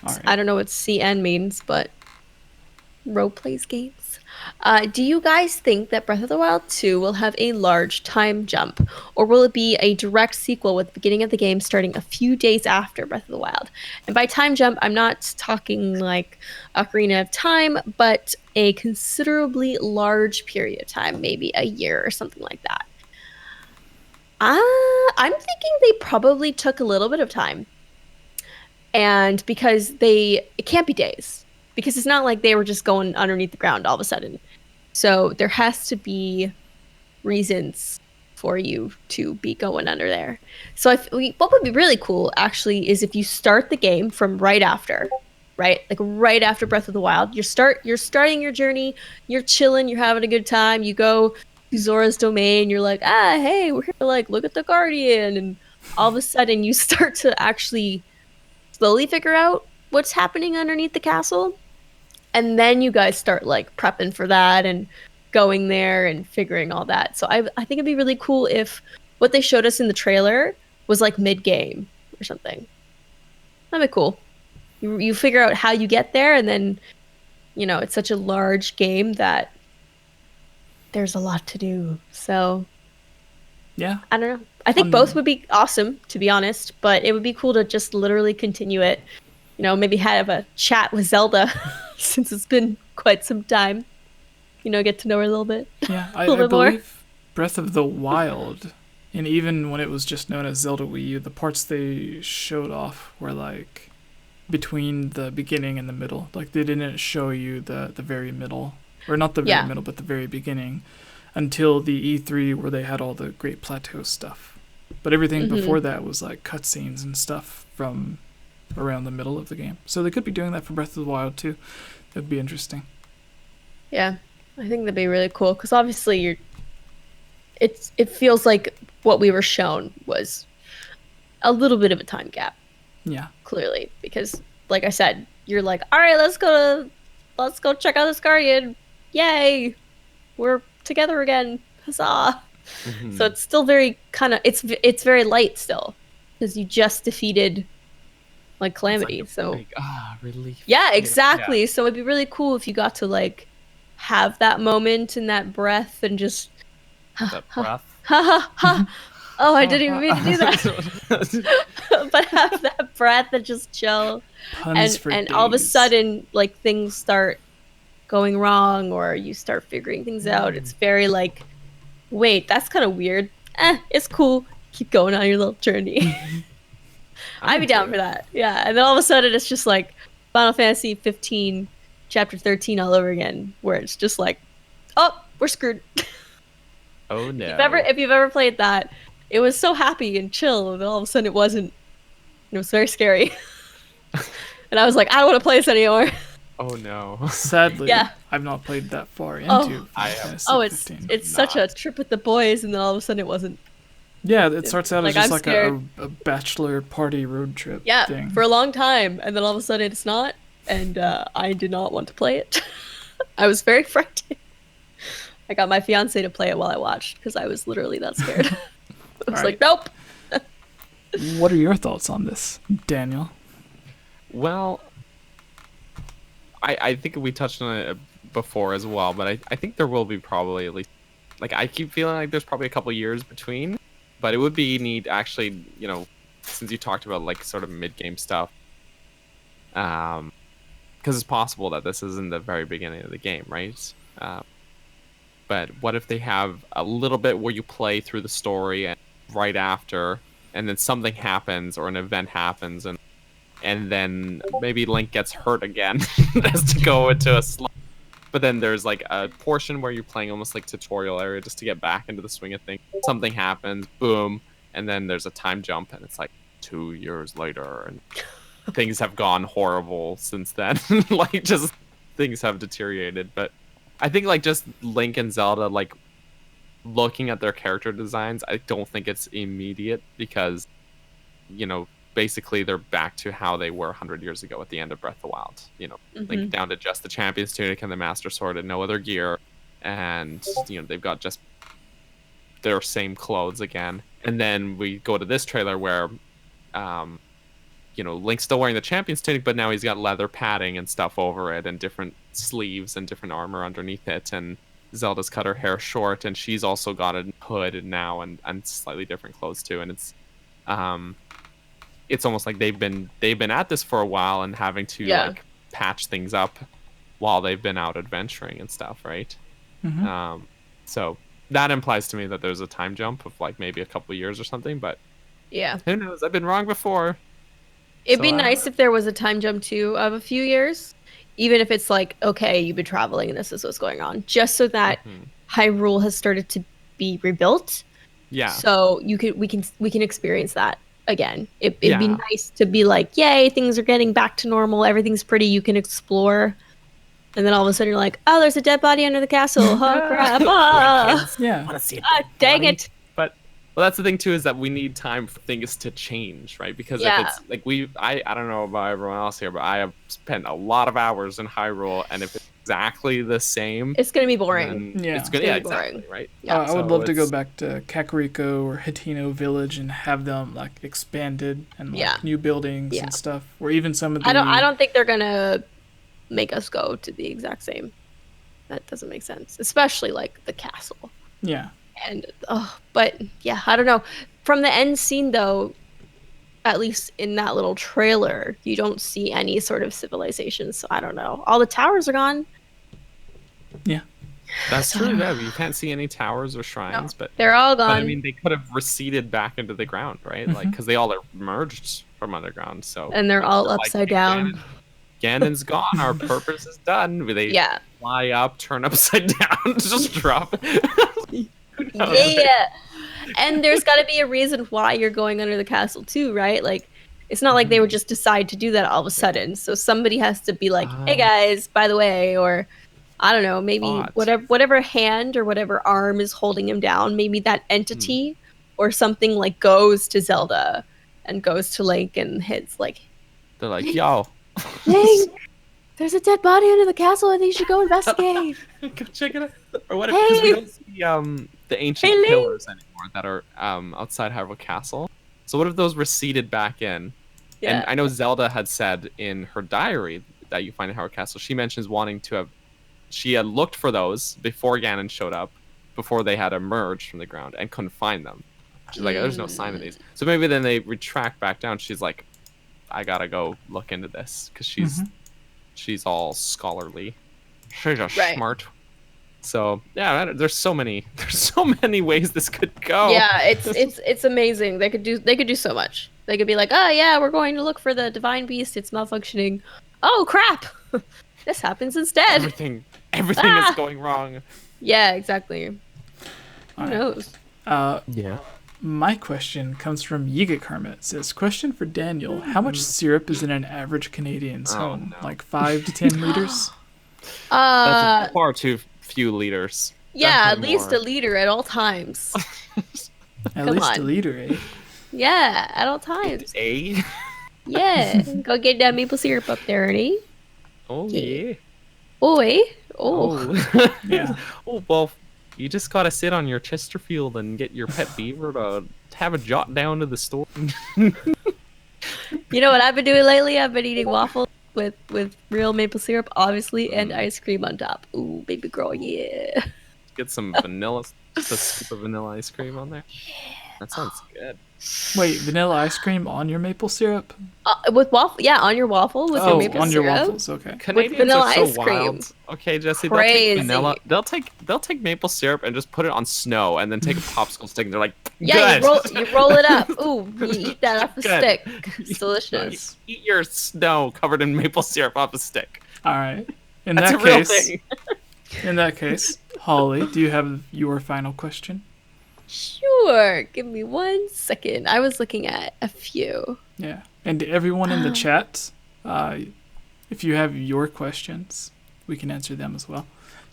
All right. I don't know what CN means, but Row Plays Games. Do you guys think that Breath of the Wild 2 will have a large time jump, or will it be a direct sequel with the beginning of the game starting a few days after Breath of the Wild? And by time jump, I'm not talking like Ocarina of Time, but a considerably large period of time, maybe a year or something like that. I'm thinking they probably took a little bit of time. And because it can't be days, because it's not like they were just going underneath the ground all of a sudden. So there has to be reasons for you to be going under there. So what would be really cool actually is if you start the game from right after, right? Like right after Breath of the Wild. You're starting your journey, you're chilling, you're having a good time. You go to Zora's domain, you're like, hey, we're here to like look at the Guardian, and all of a sudden you start to actually slowly figure out what's happening underneath the castle. And then you guys start like prepping for that and going there and figuring all that. So I think it'd be really cool if what they showed us in the trailer was like mid-game or something. That'd be cool. You figure out how you get there, and then, you know, it's such a large game that there's a lot to do. So Yeah. I don't know. I think both would be awesome, to be honest, but it would be cool to just literally continue it. You know, maybe have a chat with Zelda since it's been quite some time. You know, get to know her a little bit. Yeah, a little I bit more. believe Breath of the Wild, and even when it was just known as Zelda Wii U, the parts they showed off were like between the beginning and the middle. Like they didn't show you the very middle, or not the very middle, but the very beginning, until the E3 where they had all the Great Plateau stuff. But everything before that was like cutscenes and stuff from around the middle of the game. So they could be doing that for Breath of the Wild too. That'd be interesting. Yeah, I think that'd be really cool because obviously it feels like what we were shown was a little bit of a time gap. Yeah. Clearly, because like I said, you're like, all right, let's go check out this Guardian. Yay, we're together again. Huzzah! So it's still very kind of it's very light still because you just defeated like Calamity. Like so relief. Yeah, exactly. Yeah. So it'd be really cool if you got to like have that moment and that breath and just That breath. Oh, I didn't even mean to do that. But have that breath and just chill. Puns for and all of a days. sudden, like things start going wrong or you start figuring things out. It's very like, wait, that's kind of weird. It's cool. Keep going on your little journey. I'd be down for that. Yeah. And then all of a sudden it's just like Final Fantasy 15 chapter 13 all over again, where it's just like, oh, we're screwed. Oh no. If you've ever played that, it was so happy and chill, and then all of a sudden it wasn't. It was very scary. And I was like, I don't want to play this anymore. Oh no. Sadly, Yeah. I've not played that far into Final Fantasy 15. It's such a trip with the boys, and then all of a sudden it wasn't. Yeah, it starts out as like, just I'm like scared. a bachelor party road trip Yeah, thing. for a long time, and then all of a sudden it's not, and I did not want to play it. I was very frightened. I got my fiance to play it while I watched because I was literally that scared. I was like, nope. What are your thoughts on this, Daniel? Well, I think we touched on it before as well, but I think there will be probably at least, like, I keep feeling like there's probably a couple years between, but it would be neat actually, you know, since you talked about like sort of mid-game stuff, because it's possible that this isn't the very beginning of the game, right? But what if they have a little bit where you play through the story and right after, and then something happens or an event happens, and then maybe Link gets hurt again, has to go into a slump. But then there's like a portion where you're playing almost like tutorial area just to get back into the swing of things. Something happens, boom, and then there's a time jump, and it's like 2 years later, and things have gone horrible since then. Like, just things have deteriorated. But I think like just Link and Zelda, like looking at their character designs, I don't think it's immediate because, you know, basically they're back to how they were 100 years ago at the end of Breath of the Wild. You know, Link down to just the Champion's Tunic and the Master Sword and no other gear, and you know they've got just their same clothes again. And then we go to this trailer where, you know, Link's still wearing the Champion's Tunic, but now he's got leather padding and stuff over it, and different sleeves and different armor underneath it. And Zelda's cut her hair short, and she's also got a hood now and slightly different clothes too. And it's almost like they've been at this for a while and having to like patch things up while they've been out adventuring and stuff, right? So that implies to me that there's a time jump of like maybe a couple of years or something, but Yeah. who knows? I've been wrong before. It'd be nice if there was a time jump too of a few years, even if it's like, okay, you've been traveling and this is what's going on, just so that Hyrule has started to be rebuilt. Yeah. So we can experience that again. It'd be nice to be like, yay, things are getting back to normal. Everything's pretty. You can explore. And then all of a sudden you're like, oh, there's a dead body under the castle. Oh, crap. Yeah. Want to see it? Dang it. But well, that's the thing too, is that we need time for things to change, right? Because if it's like I don't know about everyone else here, but I have spent a lot of hours in Hyrule, and if it's exactly the same, it's gonna be boring. It's gonna be boring. Exactly, right? Yeah. I would love to go back to Kakariko or Hateno Village and have them like expanded and like new buildings and stuff, or even some of the. I don't think they're gonna make us go to the exact same. That doesn't make sense, especially like the castle. Yeah. And but yeah, I don't know. From the end scene though, at least in that little trailer, you don't see any sort of civilization. So I don't know. All the towers are gone. Yeah. That's true. Yeah, you can't see any towers or shrines, but they're all gone. But, I mean, they could have receded back into the ground, right? Like, because they all emerged from underground. So and they're all upside down. Ganon's gone. Our purpose is done. They fly up, turn upside down, just drop. Yeah. And there's got to be a reason why you're going under the castle too, right? Like, it's not like they would just decide to do that all of a sudden. So somebody has to be like, hey guys, by the way, or I don't know, maybe whatever hand or whatever arm is holding him down, maybe that entity or something like goes to Zelda and goes to Link and hits like, they're like, yo, Link, there's a dead body under the castle. I think you should go investigate. Go check it out. Or what? Because we don't see the ancient pillars anymore that are outside Hyrule Castle. So what if those receded back in? Yeah. And I know Zelda had said in her diary that you find in Hyrule Castle, she mentions wanting to have. She had looked for those before Ganon showed up, before they had emerged from the ground, and couldn't find them. She's like, there's no sign of these. So maybe then they retract back down. She's like, I gotta go look into this because she's all scholarly. She's just smart. So yeah, there's so many ways this could go. Yeah, it's amazing. They could do so much. They could be like, oh yeah, we're going to look for the divine beast. It's malfunctioning. Oh crap, this happens instead. Everything is going wrong. Yeah, exactly. Who knows? Yeah. My question comes from Yiga Karma. It says, question for Daniel. How much syrup is in an average Canadian's home? No. Like 5 to 10 liters? That's far too few liters. Yeah, at least a liter at all times. At least a liter, eh? Yeah, at all times. Eh? Yeah. Go get that maple syrup up there, Ernie. Oh, yeah. Oh, eh? Oh. Yeah. Oh, well, you just gotta sit on your Chesterfield and get your pet beaver to have a jot down to the store. You know what I've been doing lately? I've been eating waffles with real maple syrup, obviously, and ice cream on top. Ooh, baby girl, yeah. Get some vanilla, just a scoop of vanilla ice cream on there. That sounds good. Wait, vanilla ice cream on your maple syrup? With waffle, yeah, on your waffle with your maple syrup. On your waffles, okay. Canadians with vanilla are so ice cream. Wild. Okay, Jesse, Crazy. they'll take maple syrup and just put it on snow and then take a popsicle stick and they're like, yeah, good. you roll it up. Ooh, you eat that off a stick. It's delicious. Eat your snow covered in maple syrup off a stick. All right. That's a real thing. In that case, Holly, do you have your final question? Sure. Give me 1 second. I was looking at a few. Yeah. And to everyone in the chat, if you have your questions, we can answer them as well.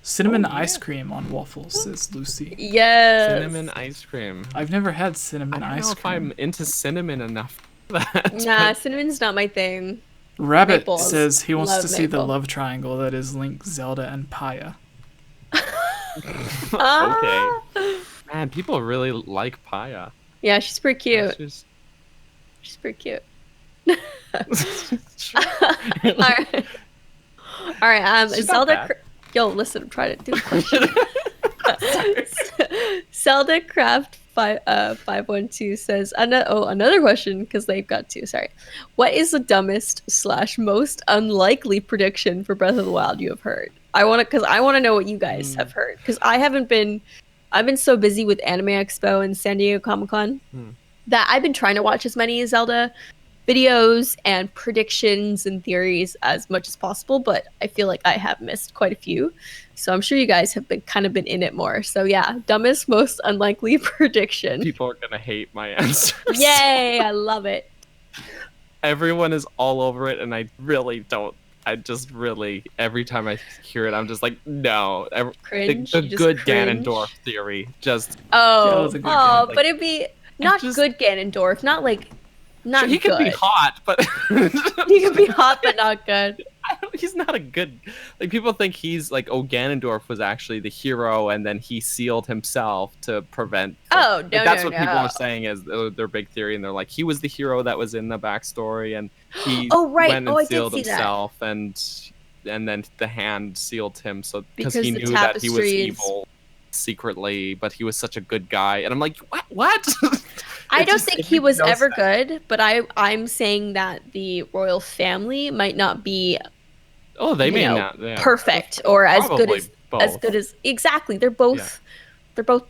Cinnamon ice cream on waffles, says Lucy. Yes. Cinnamon ice cream. I've never had cinnamon ice cream. I don't know if I'm into cinnamon enough for that. Nah, cinnamon's not my thing. Rabbit says he wants to see the love triangle that is Link, Zelda, and Paya. Okay. Man, people really like Paya. Yeah, she's pretty cute. She's pretty cute. All right. Zelda. Yo, listen, I'm trying to do a question. Zelda Craft 512 says another question because they've got two. Sorry, what is the dumbest / most unlikely prediction for Breath of the Wild you have heard? I want to know what you guys have heard because I've been so busy with Anime Expo and San Diego Comic Con that I've been trying to watch as many Zelda videos and predictions and theories as much as possible, but I feel like I have missed quite a few. So I'm sure you guys have been in it more. So yeah, dumbest, most unlikely prediction. People are gonna hate my answers. Yay! I love it. Everyone is all over it, and I really don't. I just really, every time I hear it, I'm just like, no. Cringe. The You just good cringe. Ganondorf theory. Just that was a good game. But it'd be not just- good Ganondorf, not he good. can be hot, but He can be hot, but not good. he's not a good. Like, people think he's like, oh, Ganondorf was actually the hero, and then he sealed himself to prevent. Oh, no, that's no, what people no. are saying is their big theory, and they're like, he was the hero that was in the backstory, and he Oh, right. went Oh, and I did sealed see that. himself, and then the hand sealed him, so because Because he the knew that he was tapestries- evil secretly, but he was such a good guy, and I'm like, what? I It don't just- think it he makes was no ever sense. good, but I'm saying that the royal family might not be Oh, they you may know, not. Yeah. perfect or as good Probably as both. exactly. They're both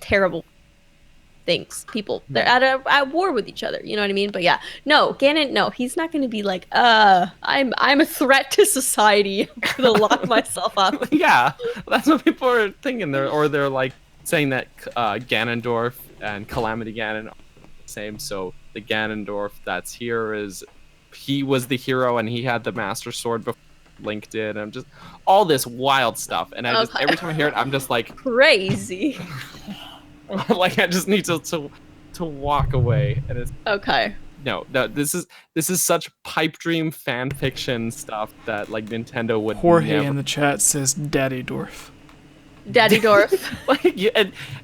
terrible things. People. They're at war with each other. You know what I mean? But yeah, no, Ganon. No, he's not going to be like, I'm a threat to society. I'm gonna lock myself up. Yeah, that's what people are thinking. They're like saying that Ganondorf and Calamity Ganon are the same. So the Ganondorf that's here he was the hero and he had the Master Sword before Link did. I'm just all this wild stuff, and I just Okay. every time I hear it, I'm just like, Crazy. like I just need to walk away. And it's Okay. no, this is such pipe dream fan fiction stuff that like Nintendo would Jorge never. in the chat says Daddy Dwarf. Daddy Dorf. Like,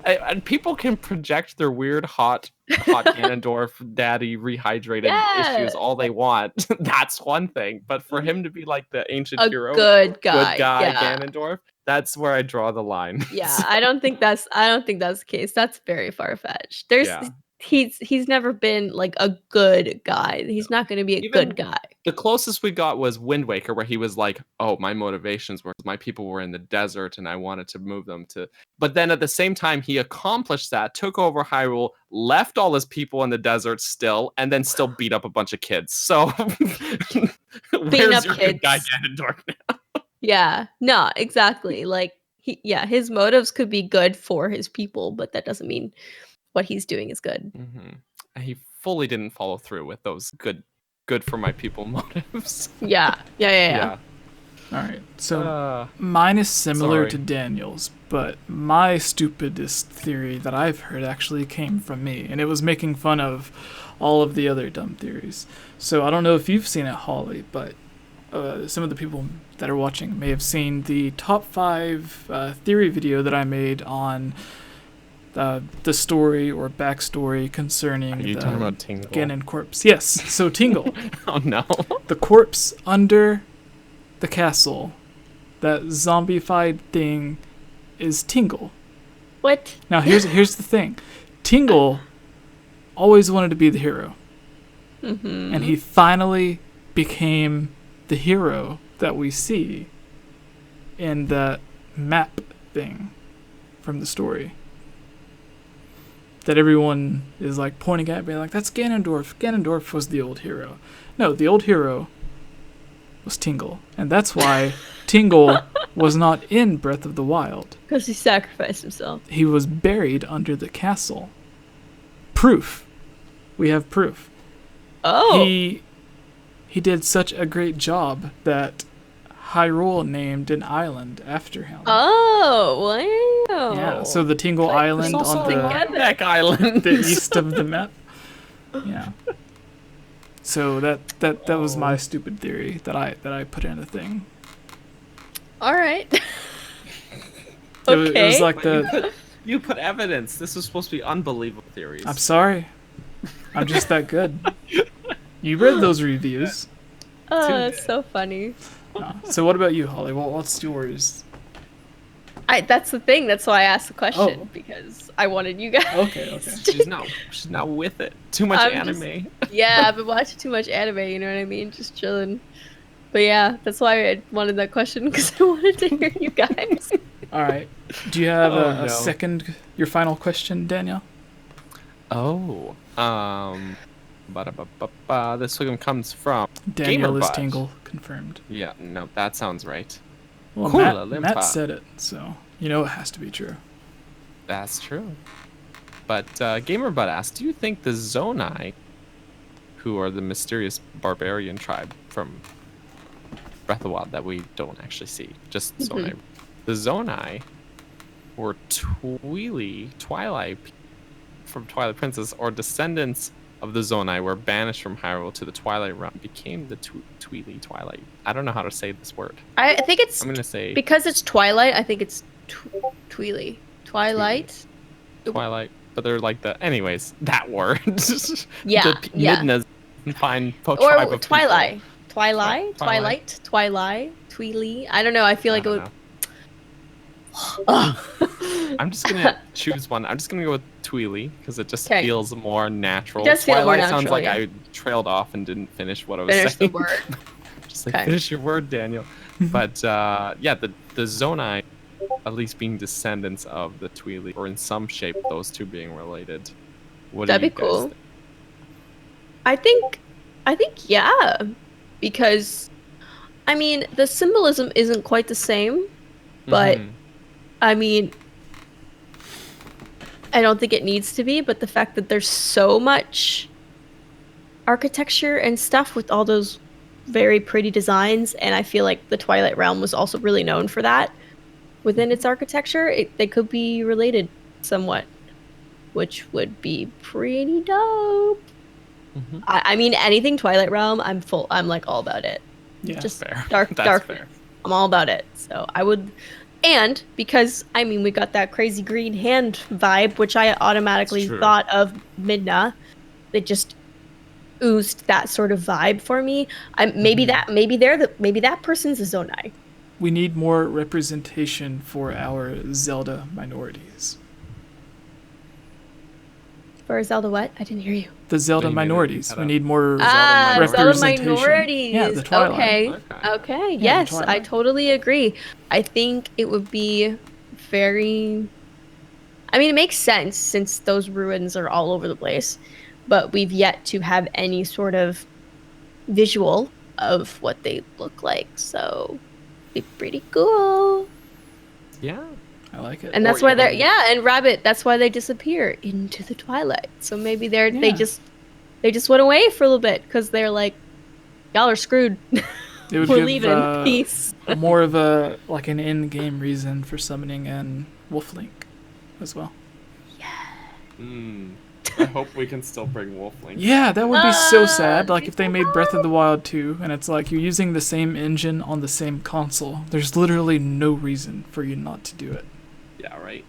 and people can project their weird hot Ganondorf daddy rehydrated Yeah. issues all they want. That's one thing, but for him to be like the ancient A hero, good guy. Yeah. Ganondorf, that's where I draw the line. Yeah, I don't think that's the case. That's very far fetched. Yeah. He's never been like a good guy. He's not going to be a Even good guy. The closest we got was Wind Waker, where he was like, "Oh, my motivations were my people were in the desert, and I wanted to move them to." But then at the same time, he accomplished that, took over Hyrule, left all his people in the desert still, and then still beat up a bunch of kids. So, where's up your good guy kids. Ganondorf now? Yeah, no, exactly. Like his motives could be good for his people, but that doesn't mean what he's doing is good. Mm-hmm. He fully didn't follow through with those good for my people motives. Yeah. All right, so mine is similar to Daniel's, but my stupidest theory that I've heard actually came from me, and it was making fun of all of the other dumb theories. So I don't know if you've seen it, Holly, but some of the people that are watching may have seen the top 5 theory video that I made on the story or backstory concerning Are you the talking about Tingle? Ganon corpse. Yes, so Tingle. Oh no. The corpse under the castle, that zombified thing, is Tingle. What? Now here's the thing. Tingle always wanted to be the hero. Mm-hmm. And he finally became the hero that we see in the map thing from the story. That everyone is like pointing at, being like, that's Ganondorf. Ganondorf was the old hero. No, the old hero was Tingle. And that's why Tingle was not in Breath of the Wild. Because he sacrificed himself. He was buried under the castle. Proof. We have proof. Oh. He did such a great job that Hyrule named an island after him. Oh, wow. Yeah, so the Tingle Island Also on the Redneck Island. the east of the map. Yeah. So that was my stupid theory that I put in a thing. All right. It was like But you put evidence. This was supposed to be unbelievable theories. I'm sorry. I'm just that good. You read those reviews. Oh, that's so funny. So what about you, Holly? What's yours? That's the thing. That's why I asked the question, Oh. because I wanted you guys. Okay. She's not with it. Too much I'm anime. Yeah, I've been watching too much anime, you know what I mean? Just chilling. But yeah, that's why I wanted that question, because I wanted to hear you guys. All right. Do you have Oh, a no. second, your final question, Danielle? Oh. Ba-da-ba-ba-ba. This one comes from Daniel is GamerBot. Tingle, confirmed. Yeah, no, that sounds right. Well, Cool, Matt Limpa. said it, so you know it has to be true. That's true. But GamerBot asked, do you think the Zonai, who are the mysterious barbarian tribe from Breath of the Wild that we don't actually see, just Zonai, the Zonai were Twilight from Twilight Princess, or descendants of the Zonai were banished from Hyrule to the Twilight Realm, became the Twilight. I don't know how to say this word. I think it's I'm gonna say because it's Twilight. I think it's Twilight. Twilight, but they're like anyways, that word. Yeah, The yeah. Midna's fine tribe Or of Twilight. people. Twilight. Tweely. I don't know. I feel like it would. I'm just gonna choose one. I'm just gonna go with Tweely because it just 'Kay. feels more natural. It does feel more Twilight sounds natural, like yeah. I trailed off and didn't finish what I was Finish the saying. word. Just like, Okay. finish your word, Daniel. But yeah, the Zonai, at least being descendants of the Tweely, or in some shape, those two being related. What That'd do you be guys cool. think? I think yeah, because I mean the symbolism isn't quite the same, but Mhm. I mean I don't think it needs to be. But the fact that there's so much architecture and stuff with all those very pretty designs, and I feel like the Twilight Realm was also really known for that within its architecture. They could be related somewhat, which would be pretty dope. Mhm. I mean, anything Twilight Realm, I'm like all about it. Yeah. Just Fair. dark, That's dark. fair. I'm all about it. So I would, and because I mean, we got that crazy green hand vibe, which I automatically It's true. thought of Midna. They just oozed that sort of vibe for me. Maybe that person's a Zonai. We need more representation for our Zelda minorities. For Zelda, what? I didn't hear you. The Zelda you mean minorities. cut We out? need more Zelda representation. minorities. Yeah, the Twilight. Okay. Okay. Okay. the Yes, I Twilight. totally agree. I think it would be very. I mean, it makes sense since those ruins are all over the place, but we've yet to have any sort of visual of what they look like. So, it'd be pretty cool. Yeah. I like it. And that's Or why they're even- and Rabbit. That's why they disappear into the twilight. So maybe they Yeah. just went away for a little bit because they're like, y'all are screwed. It would We're give leaving. Peace. more of a like an in-game reason for summoning in Wolflink as well. I hope we can still bring Wolflink. Yeah, that would be so sad. Ah, Like if they made Breath of the Wild 2 and it's like you're using the same engine on the same console. There's literally no reason for you not to do it. Yeah, right.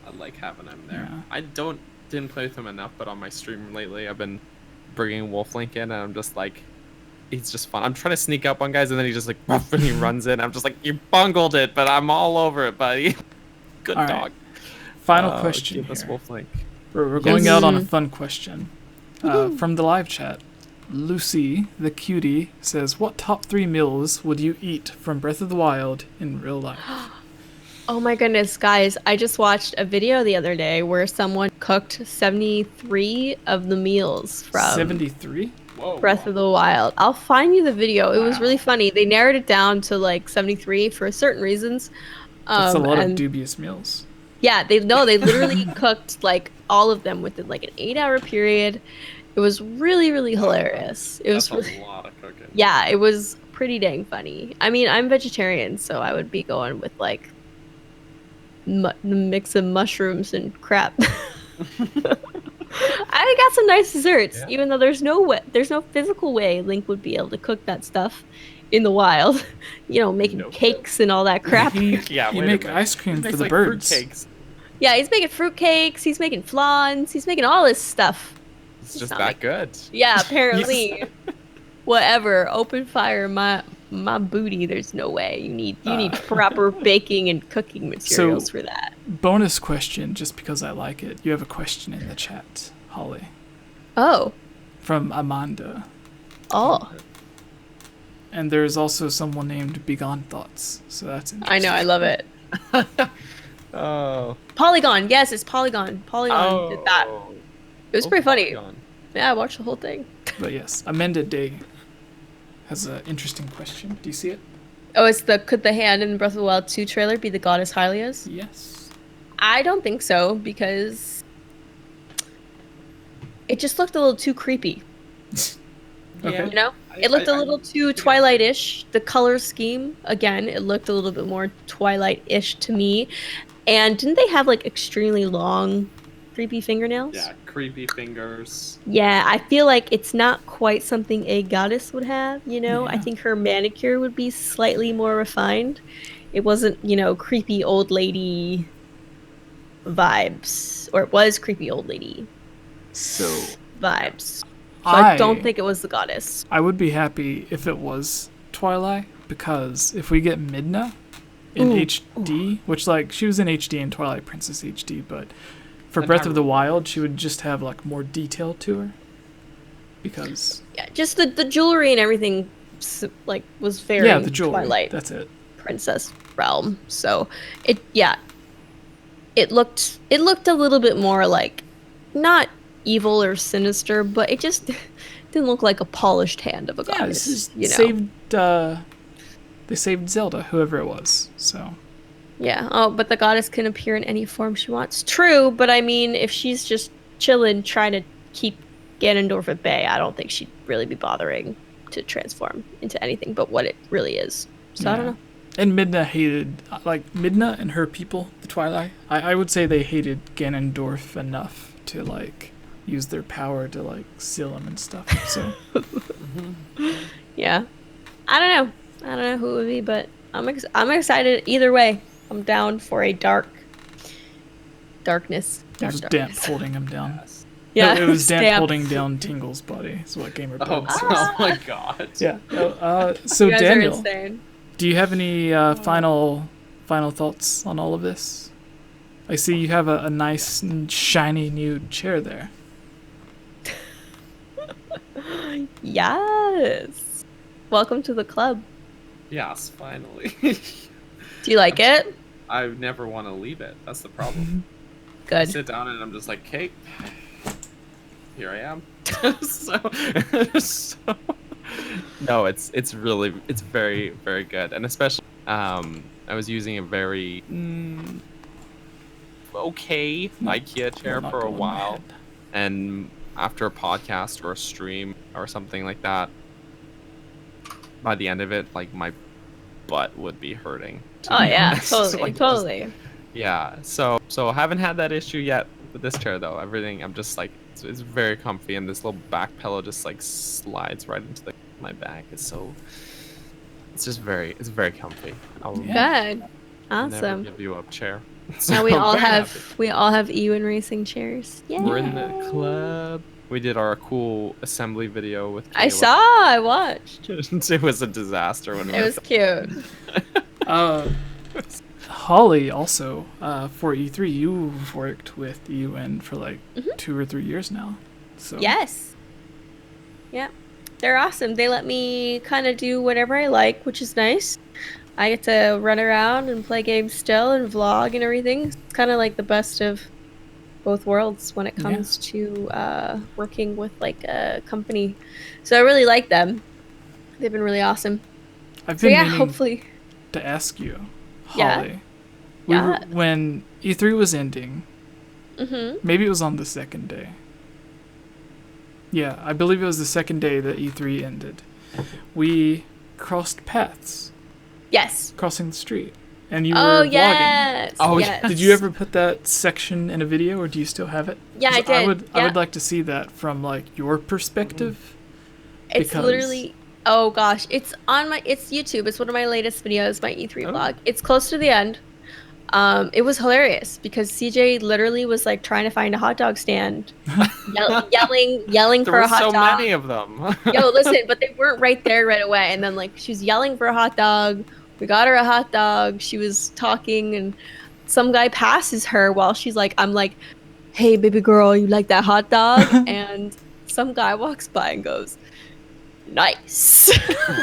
I like having him there. Yeah. I didn't play with him enough, but on my stream lately, I've been bringing Wolflink in, and I'm just like, he's just fun. I'm trying to sneak up on guys, and then he just like, woof, and he runs in. I'm just like, you bungled it, but I'm all over it, buddy. Good All right. dog. Final question Give us here. Wolflink. We're going out on a Yes. fun question. From the live chat, Lucy, the cutie, says, what top 3 meals would you eat from Breath of the Wild in real life? Oh my goodness, guys. I just watched a video the other day where someone cooked 73 of the meals from 73? Whoa. Breath of the Wild. I'll find you the video. It was really funny. They narrowed it down to like 73 for certain reasons. That's a lot of and dubious meals. yeah, they literally cooked like all of them within like an 8-hour period. It was really, really hilarious. It was That's really, a lot of cooking. yeah, it was pretty dang funny. I mean, I'm vegetarian, so I would be going with like the mix of mushrooms and crap. I got some nice desserts, Yeah. even though there's no physical way Link would be able to cook that stuff in the wild. You know, making Nope. cakes and all that crap. Yeah, You wait a make minute. ice cream He for makes, the like, birds. fruitcakes. Yeah, he's making fruitcakes. He's making flans. He's making all this stuff. It's It's just not that like- good. Yeah, apparently. Whatever. Open fire my booty. There's no way. You need proper baking and cooking materials for that. Bonus question, just because I like it. You have a question in the chat, Holly, Oh. from Amanda. Oh. And there's also someone named Begone Thoughts, so that's I interesting. know, I love it. Oh. Polygon. Yes, it's Polygon. Polygon did that. It was pretty funny. Polygon. Yeah, I watched the whole thing. But yes, Amanda Day has an interesting question. Do you see it? Oh, it's could the hand in Breath of the Wild 2 trailer be the goddess Hylia's? Yes. I don't think so, because it just looked a little too creepy. Okay. You know? It looked a little too Twilight-ish. The color scheme, again, it looked a little bit more Twilight-ish to me. And didn't they have, like, extremely long, creepy fingernails? Yeah, creepy fingers. Yeah, I feel like it's not quite something a goddess would have, you know? I Yeah. think her manicure would be slightly more refined. It wasn't, you know, creepy old lady vibes. Or it was creepy old lady So vibes. So I don't think it was the goddess. I would be happy if it was Twilight, because if we get Midna in HD, which, like, she was in HD in Twilight Princess HD, but for And Breath of the Wild, she would just have, like, more detail to her. Because Yeah, just the jewelry and everything, like, was very the jewelry. Twilight That's it. Princess realm. So it looked a little bit more like, not evil or sinister, but it just didn't look like a polished hand of a Yeah, goddess. this is You know? saved. They saved Zelda, whoever it was. So Yeah. Oh, but the goddess can appear in any form she wants. True, but I mean, if she's just chilling, trying to keep Ganondorf at bay, I don't think she'd really be bothering to transform into anything but what it really is. So I don't know. And Midna hated, like, Midna and her people, the Twilight. I would say they hated Ganondorf enough to, like, use their power to, like, seal him and stuff. So Yeah. I don't know. I don't know who it would be, but I'm excited either way. I'm down for a darkness. it was Damp holding him down. Yeah, No, it was Damp Damp. holding down Tingle's body. Is what Gamer Oh, Bird says. oh my god. Yeah. So You guys Daniel, are insane. do you have any final thoughts on all of this? I see you have a nice shiny new chair there. Yes. Welcome to the club. Yes, finally. Do you like it? I never want to leave it. That's the problem. I Good. sit down and I'm just like, Kate, here I am. so, no, it's really, it's very, very good. And especially, I was using a very okay IKEA chair Not for a going while. mad. And after a podcast or a stream or something like that, by the end of it, like, my butt would be hurting. to Oh be yeah, honest. totally, Like, totally. yeah, so I haven't had that issue yet with this chair though. Everything, I'm just like, it's very comfy, and this little back pillow just like slides right into my back. It's just very comfy. I'll Yeah. Good. never Awesome. give you up, chair. Now we So all I'm very have happy. Ewan racing chairs. Yeah. We're in the club. We did our cool assembly video with I Caleb. saw. I watched. It was a disaster when we It were was cute. Holly also for E3, you've worked with Ewan for like 2 or 3 years now. So Yes. Yeah. They're awesome. They let me kind of do whatever I like, which is nice. I get to run around and play games still and vlog and everything. It's kind of like the best of both worlds when it comes to working with like a company. So I really like them. They've been really awesome. I've So been yeah, meaning hopefully. to ask you, Yeah. Holly. Yeah. When E3 was ending, Mhm. maybe it was on the second day. Yeah, I believe it was the second day that E3 ended. We crossed paths, Yes. crossing the street, and you Oh were vlogging. yes. Oh, yes. Did you ever put that section in a video, or do you still have it? Yeah, I 'Cause did. I would Yeah. like to see that from like your perspective. It's because- literally, oh gosh, it's YouTube. It's one of my latest videos, my E3 Oh. vlog. It's close to the end. It was hilarious because CJ literally was like trying to find a hot dog stand, yelling There for were a hot so dog. many of them. Yo, listen, but they weren't right there right away. And then like she was yelling for a hot dog. We got her a hot dog. She was talking, and some guy passes her while she's like, I'm like, hey, baby girl, you like that hot dog? And some guy walks by and goes, nice.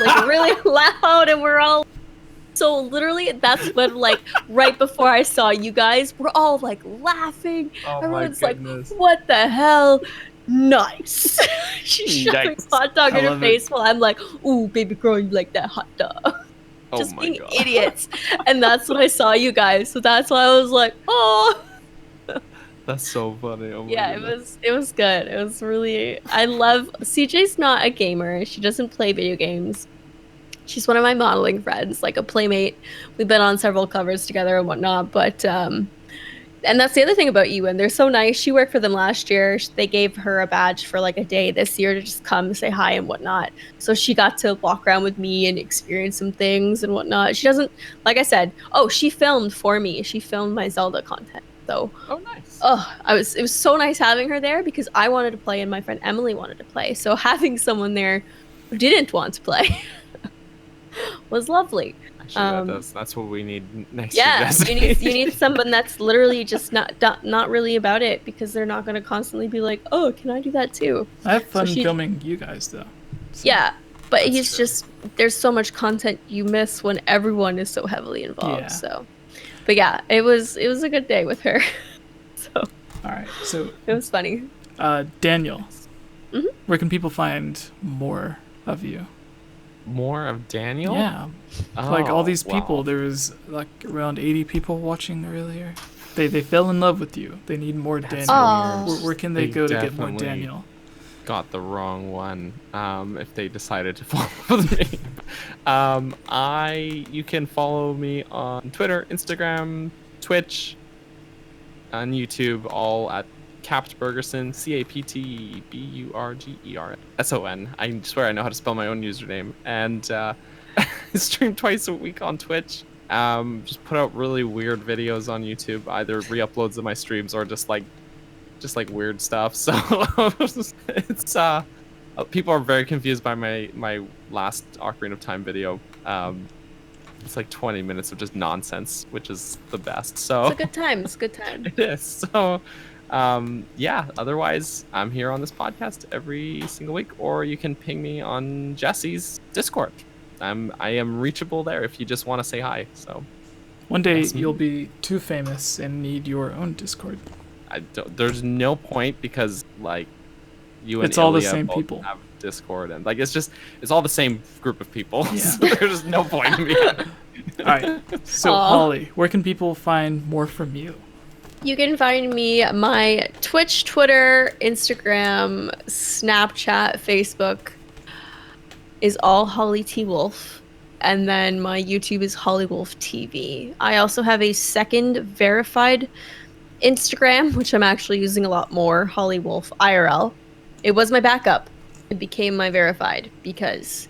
Like really loud, and we're all so literally that's when like right before I saw you guys, we're all like laughing. Oh my Everyone's goodness. like, what the hell? nice. She shoved a Nice. hot dog I in her love it. face while I'm like, ooh, baby girl, you like that hot dog. Oh Just my being god. idiots. And that's when I saw you guys. So that's why I was like, oh. That's so funny. Oh my Yeah, goodness. it was good. It was really, I love, CJ's not a gamer. She doesn't play video games. She's one of my modeling friends, like a playmate. We've been on several covers together and whatnot, but and that's the other thing about Ewan. They're so nice. She worked for them last year. They gave her a badge for like a day this year to just come say hi and whatnot. So she got to walk around with me and experience some things and whatnot. She doesn't, like I said, oh, she filmed for me. She filmed my Zelda content. So Oh, nice. it was so nice having her there because I wanted to play and my friend Emily wanted to play. So having someone there who didn't want to play was lovely. Actually, that's what we need next Yeah, year. Jesse. you need someone that's literally just not really about it because they're not going to constantly be like, oh, can I do that too? I have fun she- filming you guys though. So, Yeah, but That's he's true. just there's so much content you miss when everyone is so heavily involved. Yeah. So, but yeah, it was a good day with her. So All right. So it was funny. Daniel, Mhm. where can people find more of you? More of Daniel? Yeah. Oh, Like all these wow. people, there was like around 80 people watching earlier. They fell in love with you. They need more That's Daniel. Aw. Where can they They go to get more definitely- Daniel? Got the wrong one. If they decided to follow me, you can follow me on Twitter, Instagram, Twitch, on YouTube, all at Capt Bergerson, CAPTBURGERSON. I swear I know how to spell my own username, and I stream twice a week on Twitch. Just put out really weird videos on YouTube, either re-uploads of my streams or just like weird stuff. So it's people are very confused by my last Ocarina of Time video. It's like 20 minutes of just nonsense, which is the best. So It's a good time. It's a good time. it is. So yeah, otherwise I'm here on this podcast every single week, or you can ping me on Jesse's Discord. I am reachable there if you just want to say hi. So One day That's me. you'll be too famous and need your own Discord. there's no point because like you and It's all the Ilya same both people. have Discord, and like it's all the same group of people. Yeah. So there's no point in me. All right. So Aw. Holly, where can people find more from you? You can find me my Twitch, Twitter, Instagram, Snapchat, Facebook is all Holly T Wolf. And then my YouTube is Holly Wolf TV. I also have a second verified Instagram, which I'm actually using a lot more, Holly Wolf IRL. It was my backup. It became my verified because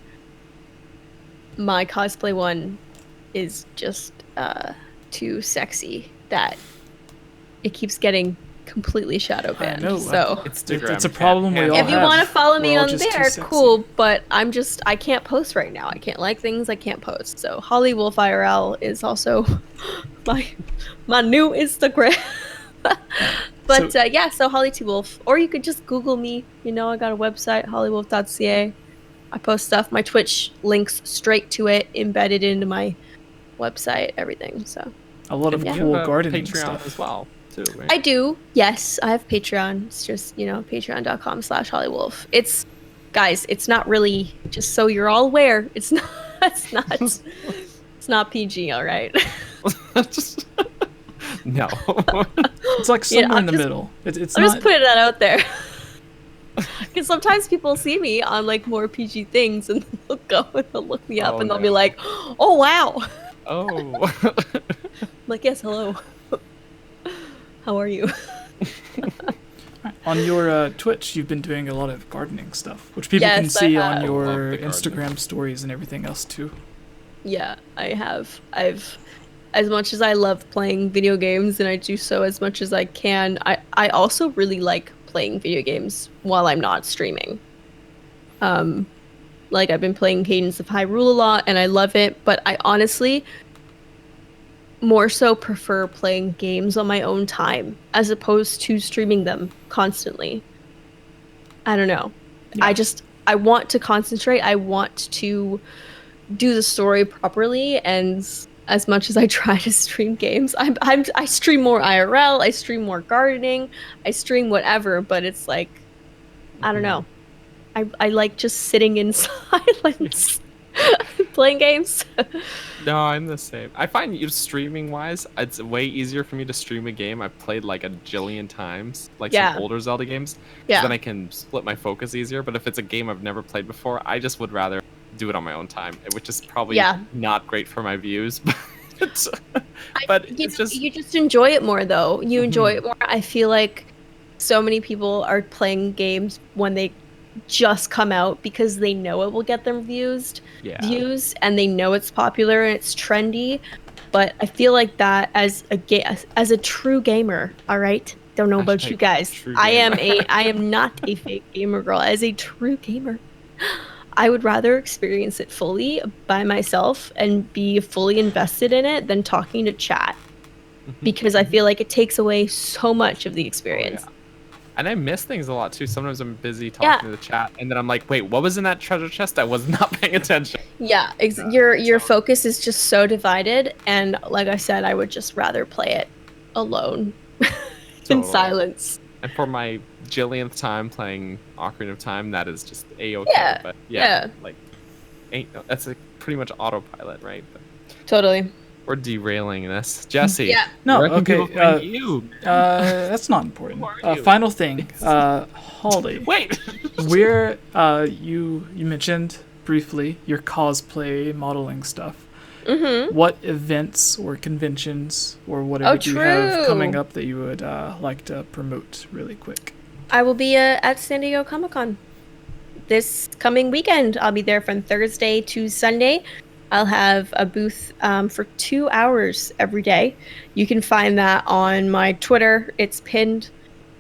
my cosplay one is just too sexy that it keeps getting completely shadow banned. know, So Instagram It's a problem we can't all if you have. want to follow We're me all on just too there, sexy. cool. But I can't post right now. I can't like things. I can't post. So Holly Wolf IRL is also my new Instagram. But So- yeah, so Holly T Wolf, or you could just Google me. You know, I got a website, hollywolf.ca. I post stuff. My Twitch links straight to it, embedded into my website, everything. So A lot of And you cool have a gardening Patreon stuff. as well, too. Right? I do. Yes, I have Patreon. It's just, patreon.com/hollywolf. It's, guys, it's not really, just so you're all aware, it's not PG, all right? Just- no. It's like Yeah, somewhere I'm in the just- middle. It's I'm not. just putting that out there. Because sometimes people see me on like more PG things and they'll go and they'll look me up Oh, and they'll no. be like, oh wow. Oh. I'm like, yes, hello. How are you? On your Twitch, you've been doing a lot of gardening stuff, which people can Yes, I see have. on Love your the gardening. Instagram stories and everything else too. Yeah, I have. As much as I love playing video games and I do so as much as I can, I also really like playing video games while I'm not streaming. Like I've been playing Cadence of Hyrule a lot and I love it, but I honestly more so prefer playing games on my own time as opposed to streaming them constantly. I don't know. Yeah. I want to concentrate. I want to do the story properly, and as much as I try to stream games, I stream more IRL, I stream more gardening, I stream whatever, but it's like I don't know. I like just sitting in silence, playing games. No, I'm the same. I find you streaming wise, it's way easier for me to stream a game I've played like a jillion times, like Yeah. some older Zelda games. 'Cause Yeah. then I can split my focus easier. But if it's a game I've never played before, I just would rather do it on my own time, which is probably Yeah. not great for my views. But You it's know, just you just enjoy it more though. You enjoy Mhm. it more. I feel like so many people are playing games when they just come out because they know it will get them views, and they know it's popular and it's trendy. But I feel like that as a true gamer, all right? Don't know about you Hashtag guys. true I gamer. am not a fake gamer girl. As a true gamer, I would rather experience it fully by myself and be fully invested in it than talking to chat, because I feel like it takes away so much of the experience. yeah. And I miss things a lot too. Sometimes I'm busy talking to the chat, and then I'm like, "Wait, what was in that treasure chest?" I was not paying attention. Yeah, your focus is just so divided, and like I said, I would just rather play it alone in Totally. silence. And for my jillionth time playing Ocarina of Time, that is just a-okay. Yeah, But yeah. like, that's pretty much autopilot, right? But Totally. we're derailing this. Jesse, Yeah. No, where can okay, people find you? That's not important. Who are you? Final thing, Holly. Wait! We're you mentioned briefly your cosplay modeling stuff. Mm-hmm. What events or conventions or whatever do you have true. coming up that you would like to promote really quick? I will be at San Diego Comic-Con this coming weekend. I'll be there from Thursday to Sunday. I'll have a booth for 2 hours every day. You can find that on my Twitter. It's pinned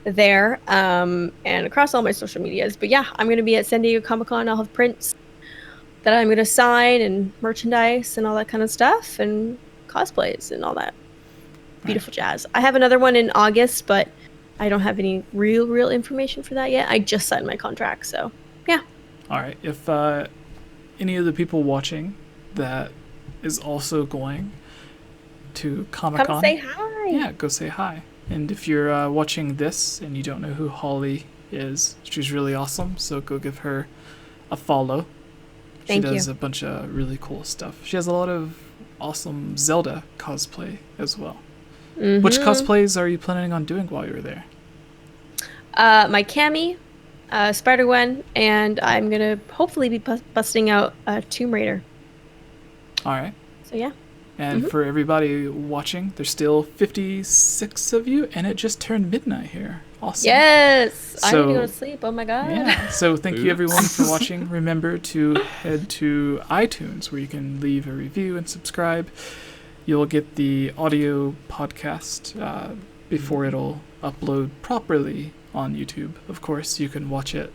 there, and across all my social medias. But yeah, I'm going to be at San Diego Comic-Con. I'll have prints that I'm going to sign and merchandise and all that kind of stuff and cosplays and all that beautiful jazz. I have another one in August, but I don't have any real information for that yet. I just signed my contract, so yeah. All right. If any of the people watching that is also going to Comic-Con, Come say hi. yeah, go say hi. And if you're watching this and you don't know who Holly is, she's really awesome, so go give her a follow. Thank she does you. a bunch of really cool stuff. She has a lot of awesome Zelda cosplay as well. Mhm. Which cosplays are you planning on doing while you're there? My Cammy, Spider-Gwen, and I'm going to hopefully be busting out Tomb Raider. All right. So yeah. And for everybody watching, there's still 56 of you, and it just turned midnight here. Awesome. Yes! I need to go So- to sleep. Oh my god. Yeah. So thank you everyone for watching. Remember to head to iTunes where you can leave a review and subscribe. You'll get the audio podcast before it'll upload properly on YouTube. Of course, you can watch it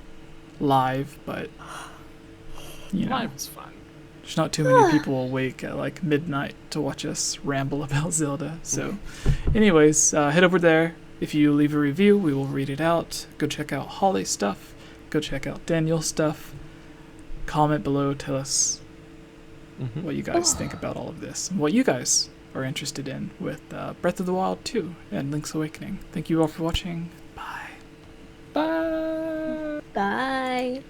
live, but you know, Live is fun. there's not too many people awake at like midnight to watch us ramble about Zelda. So, anyways, head over there. If you leave a review, we will read it out. Go check out Holly's stuff. Go check out Daniel's stuff. Comment below. Tell us what you guys think about all of this and what you guys are interested in with Breath of the Wild 2 and Link's Awakening. Thank you all for watching. Bye. Bye! Bye.